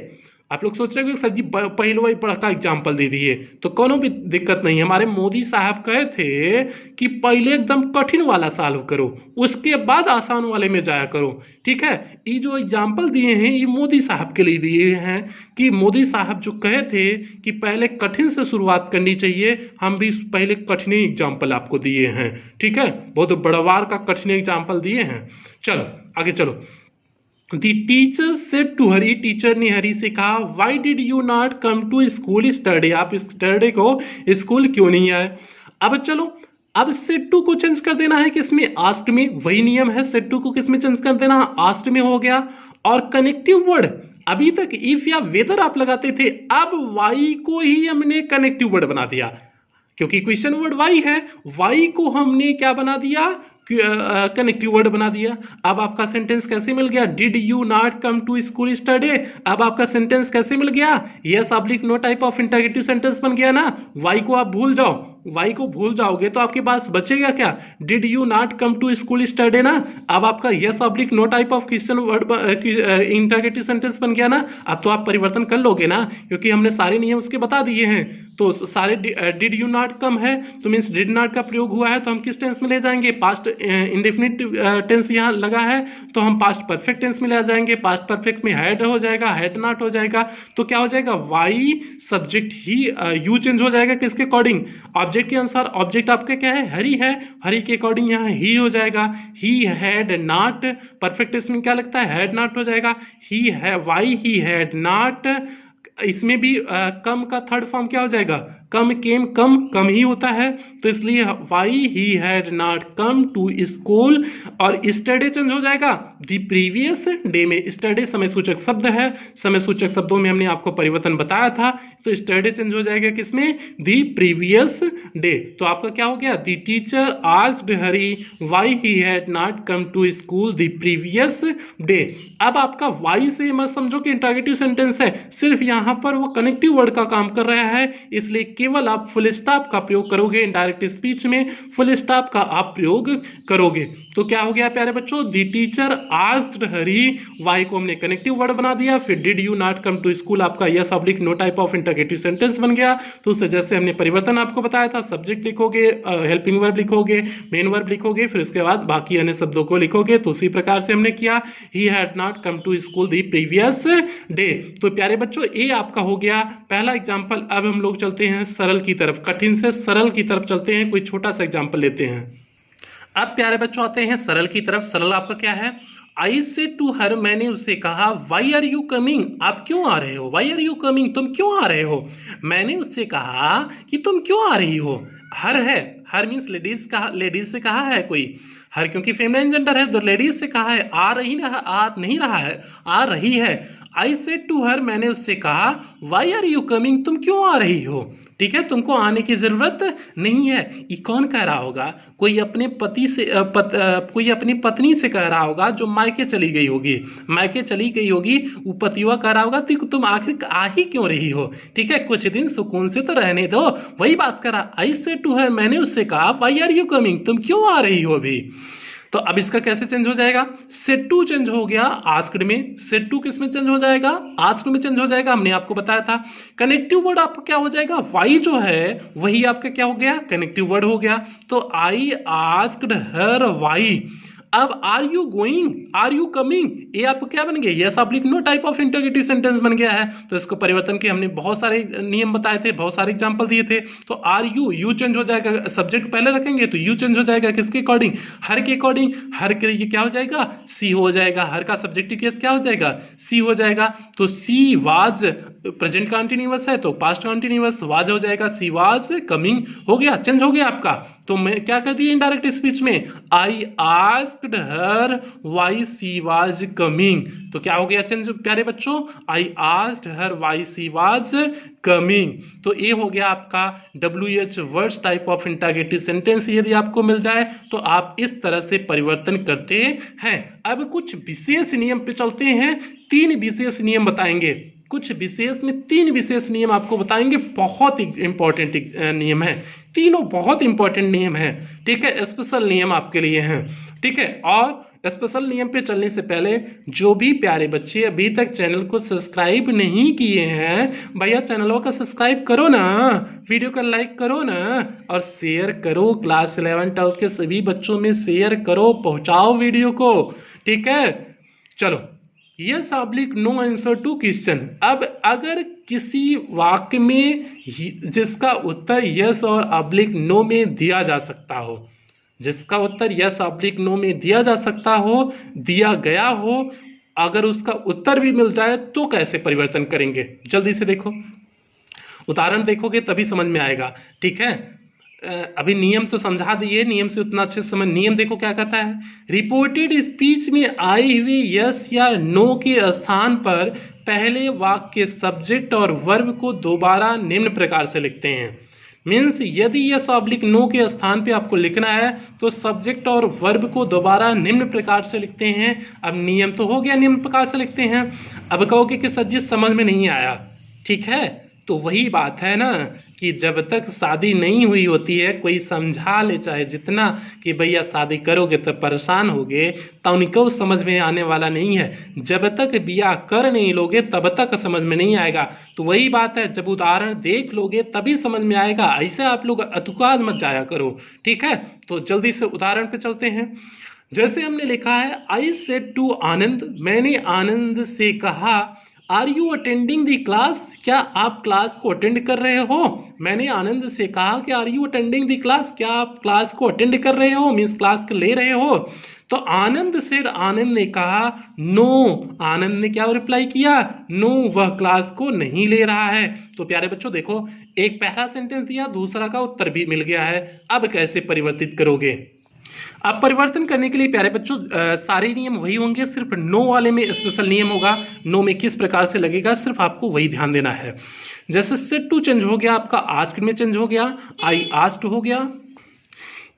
आप लोग सोच रहे हो कि सर जी पहले वही बड़ा का एग्जाम्पल दे दिए, तो कोनो भी दिक्कत नहीं। हमारे मोदी साहब कहे थे कि पहले एकदम कठिन वाला सॉल्व करो, उसके बाद आसान वाले में जाया करो, ठीक है। ये जो एग्जाम्पल दिए हैं ये मोदी साहब के लिए दिए हैं, कि मोदी साहब जो कहे थे कि पहले कठिन से शुरुआत करनी चाहिए, हम भी पहले कठिन एग्जाम्पल आपको दिए हैं, ठीक है। बहुत बड़वार का कठिन एग्जाम्पल दिए हैं। चलो आगे चलो। The teacher said to Hari, teacher ने हरी से कहा, why did you not come to school study, आप स्टडी को स्कूल क्यों नहीं आए। अब चलो, अब सेड टू को चेंज कर देना है किसमें, आस्क्ड में, वही नियम है, सेड टू को किसमें चेंज कर देना, आस्क्ड में हो गया। और कनेक्टिव वर्ड, अभी तक इफ या वेदर आप लगाते थे, अब वाई को ही हमने कनेक्टिव वर्ड बना दिया, क्योंकि क्वेश्चन वर्ड वाई है, वाई को हमने क्या बना दिया, कनेक्टिव वर्ड बना दिया। अब आपका सेंटेंस कैसे मिल गया, did you not come to school yesterday, अब आपका सेंटेंस कैसे मिल गया, yes oblique no type of interrogative sentence बन गया ना। वाई को आप भूल जाओ, वाई को भूल जाओगे तो आपके पास बचेगा क्या, did you not come to school yesterday ना। अब आपका yes oblique no type of question word interrogative sentence बन गया ना। अब तो आप परिवर्तन कर लोगे ना, क्योंकि हमने सारे नियम उसके बता दिए हैं। तो सारे डिड यू नॉट कम है तो मीन्स डिड नॉट का प्रयोग हुआ है, तो हम किस टेंस में ले जाएंगे, पास्ट इंडेफिनिट टेंस यहाँ लगा है तो हम पास्ट परफेक्ट टेंस में ले जाएंगे। पास्ट परफेक्ट में हैड हो जाएगा, हैड नॉट हो जाएगा, तो क्या हो जाएगा, why subject he, you change हो जाएगा किसके अकॉर्डिंग, ऑब्जेक्ट के अनुसार। ऑब्जेक्ट आपका क्या है, हरी है, हरी के अकॉर्डिंग यहाँ ही हो जाएगा, he had not, perfect tense में क्या लगता है, हैड नॉट हो जाएगा, ही है, वाई ही हैड नॉट। इसमें भी कम का थर्ड फॉर्म क्या हो जाएगा, कम केम, कम कम ही होता है, तो इसलिए why he had not come to school. और स्टडी चेंज हो जाएगा, द प्रीवियस डे में, स्टडी समय सूचक शब्द है, समय सूचक शब्दों में हमने आपको परिवर्तन बताया था, तो स्टडी चेंज हो जाएगा किसमें, द प्रीवियस डे। तो आपका क्या हो गया, the teacher asked Hari why he had not come to school the previous day. अब आपका वाई से मत समझो कि इंटरोगेटिव सेंटेंस है, सिर्फ यहाँ पर वो कनेक्टिव वर्ड का काम कर रहा है, इसलिए केवल आप फुल स्टॉप का प्रयोग करोगे। इनडायरेक्ट स्पीच में फुल स्टॉप का आप प्रयोग करोगे। तो क्या हो गया प्यारे बच्चों, the teacher asked Hari, why को हमने कनेक्टिव वर्ड बना दिया, फिर did you not come to school आपका yes oblique no type of interrogative sentence बन गया। तो उससे जैसे हमने परिवर्तन आपको बताया था, सब्जेक्ट लिखोगे, हेल्पिंग वर्ब लिखोगे, मेन वर्ब लिखोगे, फिर उसके बाद बाकी अन्य शब्दों को लिखोगे। तो उसी प्रकार से हमने किया, he had not come to school the previous day. तो प्यारे बच्चों ये आपका हो गया पहला एग्जाम्पल। अब हम लोग चलते हैं सरल की तरफ, कठिन से सरल की तरफ चलते हैं, कोई छोटा सा एग्जाम्पल लेते हैं। अब प्यारे बच्चों आते हैं सरल की तरफ। सरल आपका क्या है, आई से टू हर, मैंने उससे कहा, वाई आर यू कमिंग, आप क्यों आ रहे हो, वाई आर यू कमिंग, तुम क्यों आ रहे हो। मैंने उससे कहा कि तुम क्यों आ रही हो। हर है, हर मीन्स लेडीज का, लेडीज से कहा है कोई, हर क्योंकि फेमिनिन जेंडर है तो लेडीज से कहा है, आ रही ना, आ नहीं रहा है, आ रही है। आई सेड टू हर, मैंने उससे कहा, वाई आर यू कमिंग, तुम क्यों आ रही हो। ठीक है, तुमको आने की जरूरत नहीं है। ये कौन कह रहा होगा, कोई अपने पति से कोई अपनी पत्नी से कह रहा होगा जो मायके चली गई होगी, मायके चली गई होगी, वो पतिवा कह रहा होगा तुम आखिर आ ही क्यों रही हो। ठीक है, कुछ दिन सुकून से तो रहने दो, वही बात करा। आई सेड टू हर, मैंने उससे कहा, वाई आर यू कमिंग, तुम क्यों आ रही हो अभी। तो अब इसका कैसे चेंज हो जाएगा, सेड टू चेंज हो गया आस्क्ड में, सेड टू किस में चेंज हो जाएगा, आस्क्ड में चेंज हो जाएगा, हमने आपको बताया था। कनेक्टिव वर्ड आपका क्या हो जाएगा, वाई जो है वही आपका क्या हो गया, कनेक्टिव वर्ड हो गया। तो आई आस्क्ड हर वाई। अब are you going, are you coming, ये आपको क्या बन गया, yes oblique no type of interrogative sentence बन गया है। तो इसको परिवर्तन के हमने बहुत सारे नियम बताए थे, बहुत सारे एग्जांपल दिए थे। तो आर यू, यू चेंज हो जाएगा, सब्जेक्ट पहले रखेंगे तो यू चेंज हो जाएगा किसके अकॉर्डिंग, हर के अकॉर्डिंग। हर के लिए क्या हो जाएगा, सी हो जाएगा, हर का सब्जेक्टिव केस क्या हो जाएगा, सी हो जाएगा। तो सी वाज प्रेजेंट कंटिन्यूअस है तो पास्ट कंटिन्यूअस वाज हो जाएगा, सी वाज कमिंग हो गया, चेंज हो गया आपका। तो मैं क्या कर दिया इनडायरेक्ट स्पीच में, I asked asked her why she was coming. तो क्या हो गया चेंज प्यारे बच्चों, आई asked her why she was coming. तो ये हो गया आपका WH words type of interrogative sentence. यदि आपको मिल जाए तो आप इस तरह से परिवर्तन करते हैं। अब कुछ विशेष नियम पे चलते हैं, 3 विशेष नियम बताएंगे। कुछ विशेष में 3 विशेष नियम आपको बताएंगे, बहुत ही इंपॉर्टेंट नियम है, तीनों बहुत इंपॉर्टेंट नियम है। ठीक है, स्पेशल नियम आपके लिए हैं। ठीक है, और स्पेशल नियम पे चलने से पहले जो भी प्यारे बच्चे अभी तक चैनल को सब्सक्राइब नहीं किए हैं, भैया चैनलों का सब्सक्राइब करो ना, वीडियो का लाइक करो ना, और शेयर करो। क्लास 11 12 के सभी बच्चों में शेयर करो, पहुंचाओ वीडियो को। ठीक है, चलो, yes oblique no answer to question. अब अगर किसी वाक्य में जिसका उत्तर यस और ऑब्लिक नो में दिया जा सकता हो, जिसका उत्तर यस ऑब्लिक नो में दिया जा सकता हो, दिया गया हो, अगर उसका उत्तर भी मिल जाए तो कैसे परिवर्तन करेंगे, जल्दी से देखो, उदाहरण देखोगे तभी समझ में आएगा। ठीक है, अभी नियम तो समझा दिए, नियम से उतना अच्छे से समझ। नियम देखो क्या कहता है, रिपोर्टेड स्पीच में आई हुई यस या नो के स्थान पर पहले वाक्य के सब्जेक्ट और वर्ब को दोबारा निम्न प्रकार से लिखते हैं। मीन्स यदि यस ऑब्लिक नो के स्थान पे आपको लिखना है तो सब्जेक्ट और वर्ब को दोबारा निम्न प्रकार से लिखते हैं। अब नियम तो हो गया, निम्न प्रकार से लिखते हैं। अब कहोगे कि सर जी समझ में नहीं आया। ठीक है, तो वही बात है ना कि जब तक शादी नहीं हुई होती है, कोई समझा ले चाहे जितना कि भैया शादी करोगे तो परेशान होगे, तो उनको समझ में आने वाला नहीं है। जब तक बियाह कर नहीं लोगे तब तक समझ में नहीं आएगा। तो वही बात है, जब उदाहरण देख लोगे तभी समझ में आएगा। ऐसे आप लोग अतुकाद मत जाया करो। ठीक है, तो जल्दी से उदाहरण पे चलते हैं। जैसे हमने लिखा है, आई सेड टू आनंद, मैंने आनंद से कहा, are you attending the class, क्या आप क्लास को अटेंड कर रहे हो। मैंने आनंद से कहा कि are you attending the class, क्या आप क्लास को अटेंड कर रहे हो, मीन्स क्लास को ले रहे हो। तो आनंद से, आनंद ने कहा नो, आनंद ने क्या रिप्लाई किया, नो, वह क्लास को नहीं ले रहा है। तो प्यारे बच्चों देखो, एक पहला सेंटेंस दिया, दूसरा का उत्तर भी मिल गया है। अब कैसे परिवर्तित करोगे। अब परिवर्तन करने के लिए प्यारे बच्चों सारे नियम वही होंगे, सिर्फ नो वाले में स्पेशल नियम होगा। नो में किस प्रकार से लगेगा सिर्फ आपको वही ध्यान देना है। जैसे सेड टू चेंज हो गया आपका, आस्क्ड में चेंज हो गया, आई आस्क्ड हो गया।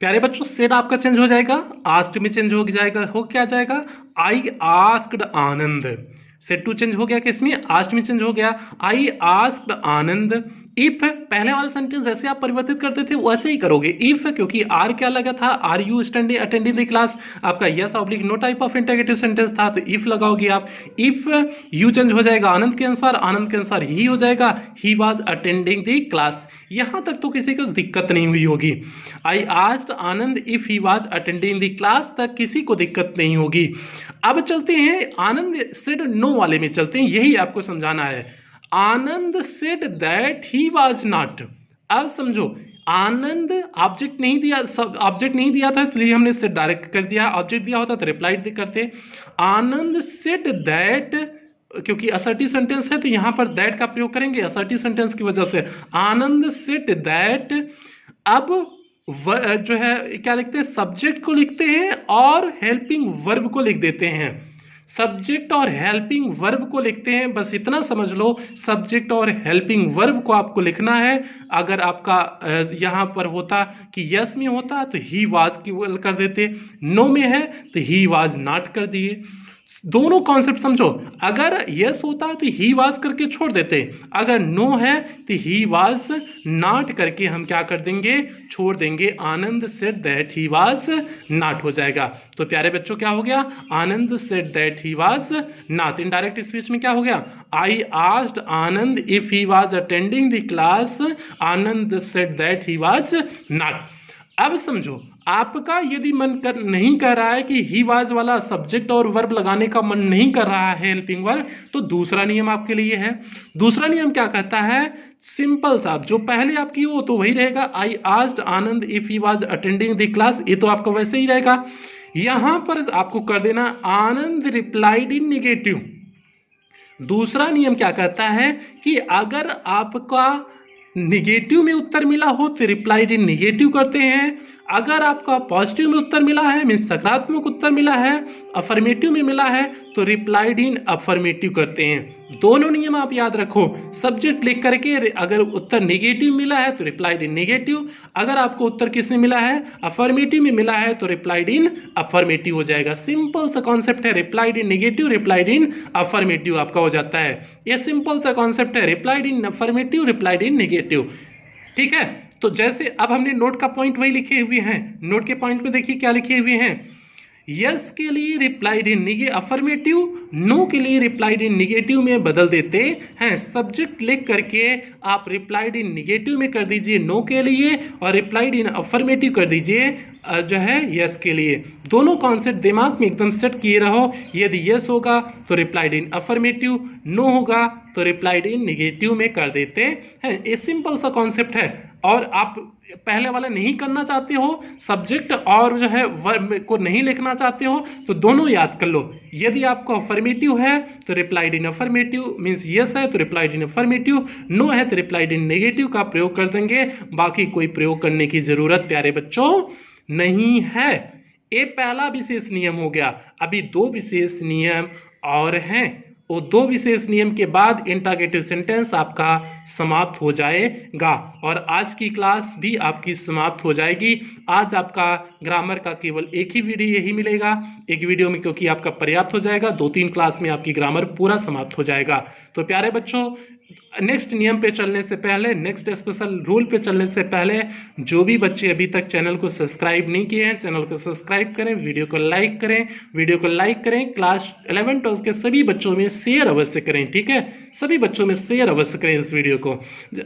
प्यारे बच्चों सेड आपका चेंज हो जाएगा, आस्क्ड में चेंज हो जाएगा, हो क्या जाएगा, I asked Anand. Said to change हो गया किसमें, आस्क्ड में चेंज हो गया, आई आस्क्ड आनंद। इफ पहले वाला सेंटेंस जैसे आप परिवर्तित करते थे वैसे ही करोगे। इफ क्योंकि आर क्या लगा था, are you attending the class, आपका yes oblique no type of interrogative sentence था, तो इफ लगाओगे आप। इफ यू चेंज हो जाएगा आनंद के अनुसार, आनंद के अनुसार ही हो जाएगा, ही वाज अटेंडिंग द क्लास। यहां तक तो किसी को दिक्कत नहीं हुई होगी। आई asked Anand if he was attending the class तक किसी को दिक्कत नहीं होगी। अब चलते हैं आनंद सेड नो वाले में चलते हैं, यही आपको समझाना है। Anand said that he was not. अब समझो, आनंद ऑब्जेक्ट नहीं दिया, ऑब्जेक्ट नहीं दिया था इसलिए हमने सेड डायरेक्ट कर दिया, ऑब्जेक्ट दिया होता तो रिप्लाई करते। आनंद सेड दैट, क्योंकि असर्टिव सेंटेंस है तो यहां पर दैट का प्रयोग करेंगे असर्टिव सेंटेंस की वजह से। आनंद सेड दैट, अब जो है क्या लिखते हैं, सब्जेक्ट को लिखते हैं और हेल्पिंग वर्ब को लिख देते हैं। सब्जेक्ट और हेल्पिंग वर्ब को लिखते हैं, बस इतना समझ लो, सब्जेक्ट और हेल्पिंग वर्ब को आपको लिखना है। अगर आपका यहाँ पर होता कि यस में होता तो ही वाज की कर देते, नो में है तो ही वाज नॉट कर दिए। दोनों कॉन्सेप्ट समझो, अगर यस होता है तो ही वाज करके छोड़ देते, अगर नो है तो ही वाज नॉट करके हम क्या कर देंगे, छोड़ देंगे। Anand said that he was not हो जाएगा। तो प्यारे बच्चों क्या हो गया, Anand said that he was not. Indirect speech में क्या हो गया, I asked Anand if he was attending the class, Anand said that he was not. अब समझो, आपका यदि मन कर नहीं कर रहा है कि ही वाज वाला सब्जेक्ट और वर्ब लगाने का मन नहीं कर रहा है हेल्पिंग वर्ब, तो दूसरा नियम आपके लिए है। दूसरा नियम क्या कहता है, सिंपल सा, जो पहले आपकी हो तो वही रहेगा, आई asked Anand if he was attending the class, ये तो आपका वैसे ही रहेगा। यहां पर आपको कर देना आनंद रिप्लाइड इन नेगेटिव। दूसरा नियम क्या कहता है कि अगर आपका निगेटिव में उत्तर मिला हो तो रिप्लाइड इन निगेटिव करते हैं, अगर आपका पॉजिटिव में उत्तर मिला है, मीन्स सकारात्मक उत्तर मिला है, अफर्मेटिव में मिला है, तो रिप्लाइड इन अफर्मेटिव करते हैं। दोनों नियम आप याद रखो, सब्जेक्ट लिख करके अगर उत्तर नेगेटिव मिला है तो रिप्लाइड इन नेगेटिव, अगर आपको उत्तर किसमें मिला है, अफर्मेटिव में मिला है, तो रिप्लाइड इन अफर्मेटिव हो जाएगा। सिंपल सा कॉन्सेप्ट है, replied in negative, replied in affirmative आपका हो जाता है। यह सिंपल सा कॉन्सेप्ट है, replied in affirmative, replied in negative. ठीक है, तो जैसे अब हमने नोट का पॉइंट वही लिखे हुए हैं, नोट के पॉइंट पे देखिए क्या लिखे हुए हैं। यस के लिए रिप्लाइड इन अफर्मेटिव, नो के लिए रिप्लाइड इन निगेटिव में बदल देते हैं। सब्जेक्ट लिख करके आप रिप्लाइड इन निगेटिव में कर दीजिए नो के लिए, और रिप्लाइड इन अफर्मेटिव कर दीजिए जो है यस के लिए। दोनों कॉन्सेप्ट दिमाग में एकदम सेट किए रहो। यदि यस होगा तो रिप्लाइड इन अफर्मेटिव, नो होगा तो रिप्लाइड इन निगेटिव में कर देते हैं। ये सिंपल सा कॉन्सेप्ट है। और आप पहले वाला नहीं करना चाहते हो, सब्जेक्ट और जो है वर्ब को नहीं लिखना चाहते हो, तो दोनों याद कर लो। यदि आपको अफर्मेटिव है तो replied in affirmative, means yes है तो रिप्लाइड इन अफर्मेटिव, नो है तो रिप्लाइड इन नेगेटिव का प्रयोग कर देंगे। बाकी कोई प्रयोग करने की जरूरत प्यारे बच्चों नहीं है। ये पहला विशेष नियम हो गया। अभी दो विशेष नियम और हैं, वो दो विशेष नियम के बाद इंट्रोगेटिव सेंटेंस आपका समाप्त हो जाएगा और आज की क्लास भी आपकी समाप्त हो जाएगी। आज आपका ग्रामर का केवल एक ही वीडियो यही मिलेगा, एक वीडियो में, क्योंकि आपका पर्याप्त हो जाएगा। 2-3 क्लास में आपकी ग्रामर पूरा समाप्त हो जाएगा। तो प्यारे बच्चों, नेक्स्ट नियम पे चलने से पहले, नेक्स्ट स्पेशल रूल पे चलने से पहले, जो भी बच्चे अभी तक चैनल को सब्सक्राइब नहीं किए हैं, चैनल को सब्सक्राइब करें, वीडियो को लाइक करें, क्लास 11-12 के सभी बच्चों में शेयर अवश्य करें। ठीक है, सभी बच्चों में शेयर अवश्य करें इस वीडियो को।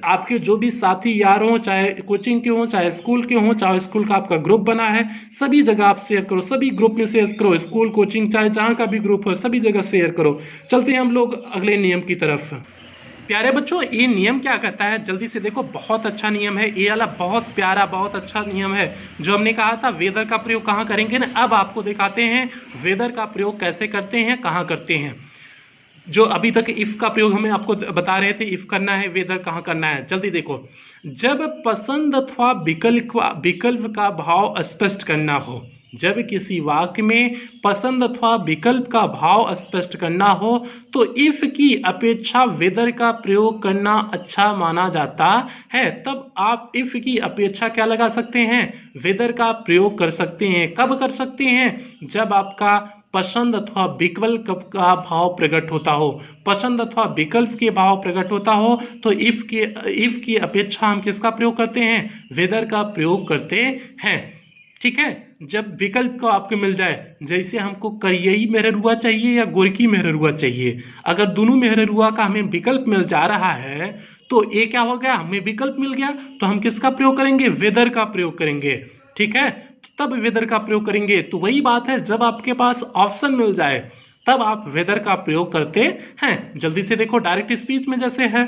आपके जो भी साथी यार हों, चाहे कोचिंग के हों, चाहे स्कूल के हों, चाहे स्कूल का आपका ग्रुप बना है, सभी जगह आप शेयर करो, सभी ग्रुप में शेयर करो, स्कूल कोचिंग चाहे जहाँ का भी ग्रुप हो, सभी जगह शेयर करो। चलते हैं हम लोग अगले नियम की तरफ। प्यारे बच्चों, ये नियम क्या कहता है, जल्दी से देखो। बहुत अच्छा नियम है ये वाला, बहुत प्यारा, बहुत अच्छा नियम है। जो हमने कहा था वेदर का प्रयोग कहाँ करेंगे ना, अब आपको दिखाते हैं वेदर का प्रयोग कैसे करते हैं, कहाँ करते हैं। जो अभी तक इफ का प्रयोग हमें आपको बता रहे थे, इफ करना है, वेदर कहाँ करना है, जल्दी देखो। जब पसंद अथवा विकल्प का भाव स्पष्ट करना हो, जब किसी वाक्य में पसंद अथवा विकल्प का भाव स्पष्ट करना हो, तो इफ की अपेक्षा वेदर का प्रयोग करना अच्छा माना जाता है। तब आप इफ की अपेक्षा क्या लगा सकते हैं, वेदर का प्रयोग कर सकते हैं। कब कर सकते हैं, जब आपका पसंद अथवा विकल्प का भाव प्रकट होता हो, पसंद अथवा विकल्प के भाव प्रकट होता हो, तो इफ की अपेक्षा हम किसका प्रयोग करते हैं, वेदर का प्रयोग करते हैं। ठीक है, जब विकल्प को आपको मिल जाए, जैसे हमको करियई मेहरुआ चाहिए या गोरकी मेहरुआ चाहिए, अगर दोनों मेहरुआ का हमें विकल्प मिल जा रहा है, तो ये क्या हो गया, हमें विकल्प मिल गया, तो हम किसका प्रयोग करेंगे, वेदर का प्रयोग करेंगे। ठीक है, तो तब वेदर का प्रयोग करेंगे। तो वही बात है, जब आपके पास ऑप्शन मिल जाए तब आप वेदर का प्रयोग करते हैं। जल्दी से देखो, डायरेक्ट स्पीच में जैसे है,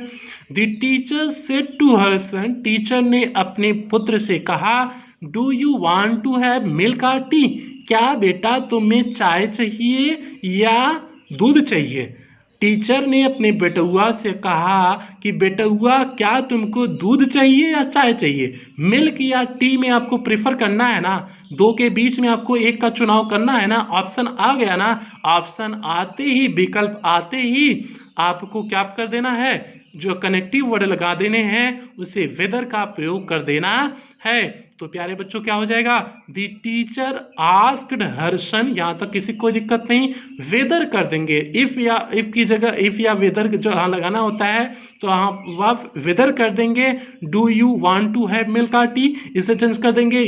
the teacher said to her son, teacher ने अपने पुत्र से कहा, do you want to have milk or tea, क्या बेटा तुम्हें चाय चाहिए या दूध चाहिए। टीचर ने अपने बेटुआ से कहा कि बेटुआ क्या तुमको दूध चाहिए या चाय चाहिए। मिल्क या टी में आपको प्रेफर करना है ना, दो के बीच में आपको एक का चुनाव करना है ना। ऑप्शन आ गया ना, ऑप्शन आते ही, विकल्प आते ही आपको क्या कर देना है, जो कनेक्टिव वर्ड लगा देने हैं, उसे वेदर का प्रयोग कर देना है। तो प्यारे बच्चों क्या हो जाएगा, द टीचर आस्क्ड हर सन, यहां तक किसी कोई दिक्कत नहीं, वेदर कर देंगे। इफ की जगह इफ या वेदर जो यहाँ लगाना होता है, तो वह वेदर कर देंगे। Do you want to have milk or tea, इसे चेंज कर देंगे।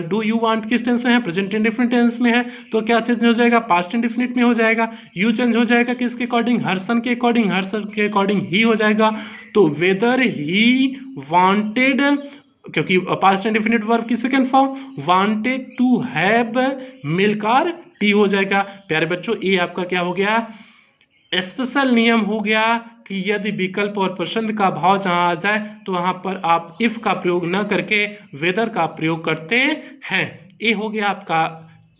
डू यू वांट किस टेंस में है, प्रेजेंट इंडेफिनिट टेंस में है, तो क्या चेंज हो जाएगा, पास्ट इंडेफिनिट में हो जाएगा। यू चेंज हो जाएगा किसके अकॉर्डिंग, हर सन के अकॉर्डिंग, हर सन के अकॉर्डिंग ही हो जाएगा। तो वेदर ही वांटेड, क्योंकि पास्ट इंडेफिनिट वर्ब की second form, wanted to have milk or tea हो जाएगा। प्यारे बच्चों, ये आपका क्या हो गया, स्पेशल नियम हो गया कि यदि विकल्प और पसंद का भाव जहां आ जाए, तो वहां पर आप इफ का प्रयोग न करके वेदर का प्रयोग करते हैं। ये हो गया आपका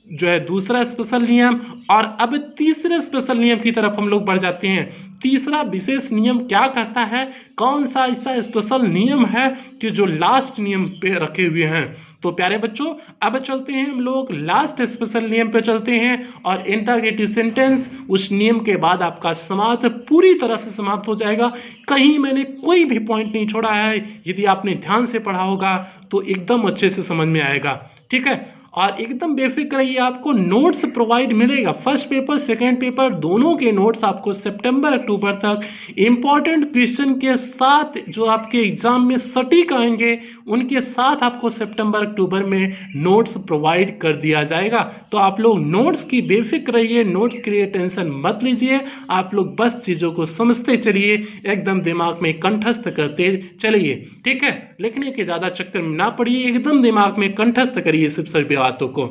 जो है दूसरा स्पेशल नियम, और अब तीसरे स्पेशल नियम की तरफ हम लोग बढ़ जाते हैं। तीसरा विशेष नियम क्या कहता है, कौन सा ऐसा स्पेशल नियम है कि जो लास्ट नियम पे रखे हुए हैं। तो प्यारे बच्चों अब चलते हैं हम लोग लास्ट स्पेशल नियम पे चलते हैं, और इंटरगेटिव सेंटेंस उस नियम के बाद आपका समाप्त पूरी तरह से समाप्त हो जाएगा। कहीं मैंने कोई भी पॉइंट नहीं छोड़ा है, यदि आपने ध्यान से पढ़ा होगा तो एकदम अच्छे से समझ में आएगा। ठीक है, और एकदम बेफिक्र रहिए, आपको नोट्स प्रोवाइड मिलेगा। फर्स्ट पेपर सेकंड पेपर दोनों के नोट्स आपको सितंबर अक्टूबर तक इंपॉर्टेंट क्वेश्चन के साथ जो आपके एग्जाम में सटीक आएंगे उनके साथ आपको सितंबर अक्टूबर में नोट्स प्रोवाइड कर दिया जाएगा। तो आप लोग नोट्स की बेफिक्र रहिए, नोट्स के लिए टेंशन मत लीजिए, आप लोग बस चीज़ों को समझते चलिए, एकदम दिमाग में कंठस्थ करते चलिए। ठीक है, लिखने के ज़्यादा चक्कर में ना पड़िए, एकदम दिमाग में कंठस्थ करिए सब सभी बातों को।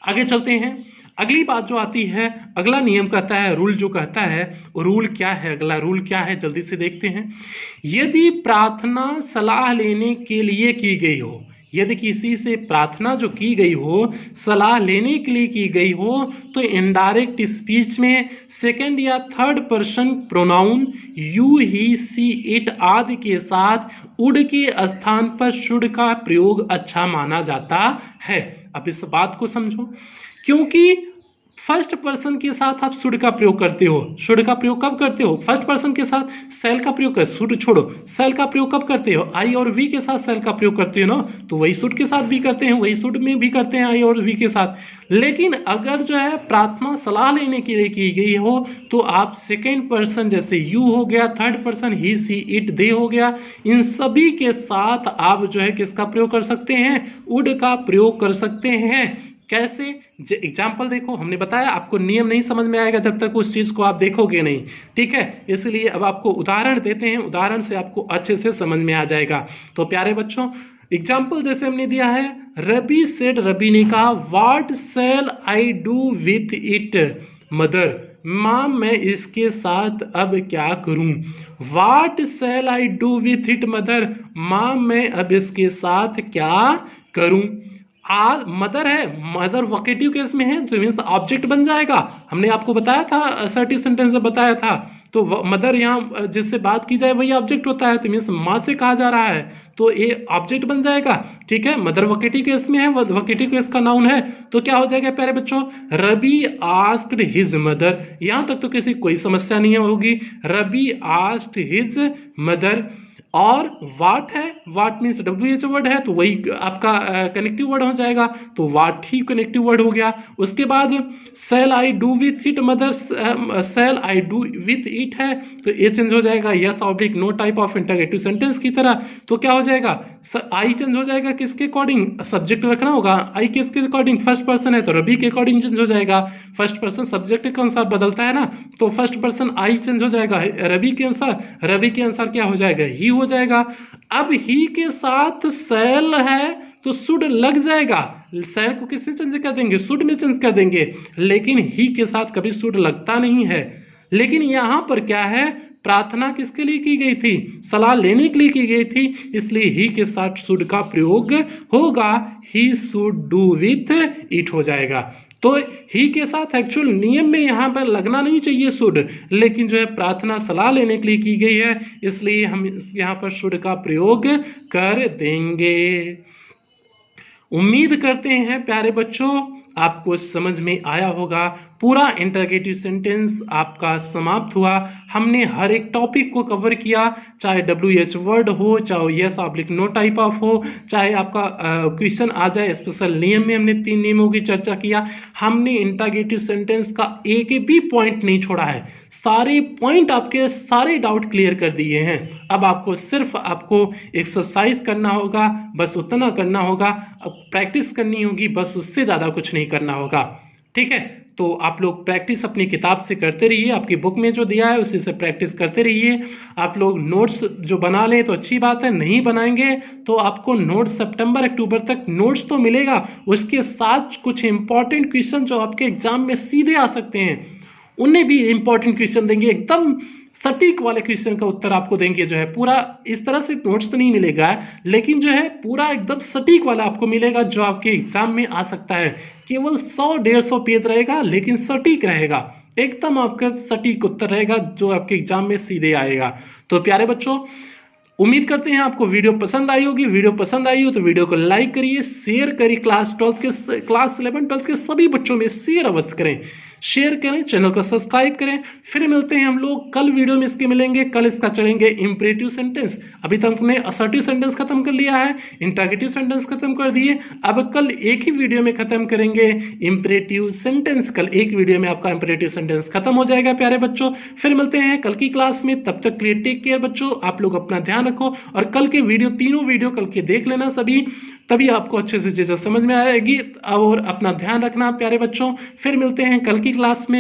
आगे चलते हैं, अगली बात जो आती है, अगला नियम कहता है, रूल जो कहता है, रूल क्या है, अगला रूल क्या है जल्दी से देखते हैं। यदि प्रार्थना सलाह लेने के लिए की गई हो, यदि किसी से प्रार्थना जो की गई हो सलाह लेने के लिए की गई हो, तो इनडायरेक्ट स्पीच में सेकंड या third person pronoun you he see it आदि के साथ उड के स्थान पर शुड का प्रयोग अच्छा माना जाता है। अब इस बात को समझो, क्योंकि फर्स्ट पर्सन के साथ आप शुड का प्रयोग करते हो। शुड का प्रयोग कब करते हो, फर्स्ट पर्सन के साथ सेल का प्रयोग कर, शुड छोड़ो, सेल का प्रयोग कब करते हो, आई और वी के साथ सेल का प्रयोग करते हो ना, तो वही शुड के साथ भी करते हैं, वही शुड में भी करते हैं आई और वी के साथ। लेकिन अगर जो है प्रार्थना सलाह लेने के लिए की गई हो तो आप सेकेंड पर्सन जैसे यू हो गया, third person he see it they हो गया, इन सभी के साथ आप जो है किसका प्रयोग कर सकते हैं, उड का प्रयोग कर सकते हैं। कैसे, एग्जाम्पल देखो, हमने बताया आपको नियम नहीं समझ में आएगा जब तक उस चीज को आप देखोगे नहीं। ठीक है, इसलिए अब आपको उदाहरण देते हैं, उदाहरण से आपको अच्छे से समझ में आ जाएगा। तो प्यारे बच्चों एग्जाम्पल जैसे हमने दिया है, रबी सेड, रबी ने कहा, what shell I do with it mother, माँ मैं इसके साथ अब क्या करूं। What shell I do with it mother, माँ मैं अब इसके साथ क्या करूं। मदर है, मदर वोकेटिव केस में है तो मीन्स ऑब्जेक्ट बन जाएगा। हमने आपको बताया था, असर्टिव सेंटेंस में बताया था, तो मदर यहाँ जिससे बात की जाए वही ऑब्जेक्ट होता है, तो मीन्स माँ से कहा जा रहा है तो ये ऑब्जेक्ट बन जाएगा। ठीक है, मदर वोकेटिव केस में है, वोकेटिव केस का नाउन है, तो क्या हो जाएगा प्यारे बच्चों, रबी आस्क्ड हिज मदर। यहाँ तक तो किसी कोई समस्या नहीं होगी, रबी आस्क्ड हिज मदर। और वाट है, वाट मीन्स WH वर्ड है तो वही आपका कनेक्टिव वर्ड हो जाएगा, तो वाट ही कनेक्टिव वर्ड हो गया। उसके बाद shall I do with it mother, shall I do with it है तो ये चेंज हो जाएगा yes oblique no type of interrogative sentence की तरह। तो क्या हो जाएगा, आई चेंज हो जाएगा किसके अकॉर्डिंग, सब्जेक्ट रखना होगा, आई किसके अकॉर्डिंग, फर्स्ट पर्सन है तो रबी के अकॉर्डिंग चेंज हो जाएगा, फर्स्ट पर्सन सब्जेक्ट के अनुसार बदलता है ना, तो फर्स्ट पर्सन आई चेंज हो जाएगा रबी के अनुसार, रबी के अनुसार क्या हो जाएगा, ही हो जाएगा। अब ही के साथ सेल है तो शुड लग जाएगा, सेल को किसमें चेंज कर देंगे, शुड में चेंज कर देंगे, लेकिन ही के साथ कभी शुड लगता नहीं है। लेकिन यहां पर क्या है, प्रार्थना किसके लिए की गई थी, सलाह लेने के लिए की गई थी, इसलिए ही के साथ शुड का प्रयोग होगा, he should do with it हो जाएगा। तो ही के साथ एक्चुअल नियम में यहां पर लगना नहीं चाहिए शुड, लेकिन जो है प्रार्थना सलाह लेने के लिए की गई है इसलिए हम यहां पर शुड का प्रयोग कर देंगे। उम्मीद करते हैं प्यारे बच्चों आपको समझ में आया होगा। पूरा इंटरगेटिव सेंटेंस आपका समाप्त हुआ। हमने हर एक टॉपिक को कवर किया, चाहे WH वर्ड हो, चाहे yes oblique no type of हो, चाहे आपका क्वेश्चन आ जाए स्पेशल नियम में हमने 3 नियमों की चर्चा किया। हमने इंटरगेटिव सेंटेंस का एक भी पॉइंट नहीं छोड़ा है, सारे पॉइंट आपके सारे डाउट क्लियर कर दिए हैं। अब आपको सिर्फ आपको एक्सरसाइज करना होगा, बस उतना करना होगा, प्रैक्टिस करनी होगी, बस उससे ज़्यादा कुछ नहीं करना होगा। ठीक है, तो आप लोग प्रैक्टिस अपनी किताब से करते रहिए, आपकी बुक में जो दिया है उसी से प्रैक्टिस करते रहिए। आप लोग नोट्स जो बना लें तो अच्छी बात है, नहीं बनाएंगे तो आपको नोट्स सितंबर अक्टूबर तक नोट्स तो मिलेगा, उसके साथ कुछ इंपॉर्टेंट क्वेश्चन जो आपके एग्जाम में सीधे आ सकते हैं उन्हें भी इंपॉर्टेंट क्वेश्चन देंगे, एकदम सटीक वाले क्वेश्चन का उत्तर आपको देंगे। जो है पूरा इस तरह से नोट्स तो नहीं मिलेगा, लेकिन जो है पूरा एकदम सटीक वाला आपको मिलेगा जो आपके एग्जाम में आ सकता है। केवल 100-150 पेज रहेगा, लेकिन सटीक रहेगा, एकदम आपका सटीक उत्तर रहेगा जो आपके एग्जाम में सीधे आएगा। तो प्यारे बच्चों, उम्मीद करते हैं आपको वीडियो पसंद आई होगी। वीडियो पसंद आई हो तो वीडियो को लाइक करिए, शेयर करिए, क्लास 11 12 के सभी बच्चों में शेयर अवश्य करें, शेयर करें, चैनल को सब्सक्राइब करें। फिर मिलते हैं हम लोग कल वीडियो में इसके मिलेंगे। कल इसका चलेंगे इंपरेटिव सेंटेंस। अभी तक हमने असर्टिव सेंटेंस खत्म कर लिया है, इंट्रोगेटिव सेंटेंस खत्म कर दिए। अब कल एक ही वीडियो में खत्म करेंगे इंपरेटिव सेंटेंस। कल एक वीडियो में आपका इंपरेटिव सेंटेंस खत्म हो जाएगा प्यारे बच्चों। फिर मिलते हैं कल की क्लास में, तब तक के लिए टेक केयर बच्चों। आप लोग अपना ध्यान रखो और कल के वीडियो, तीनों वीडियो कल के देख लेना सभी, तभी आपको अच्छे से चीजें समझ में आएगी। और अपना ध्यान रखना प्यारे बच्चों। फिर मिलते हैं कल की क्लास में।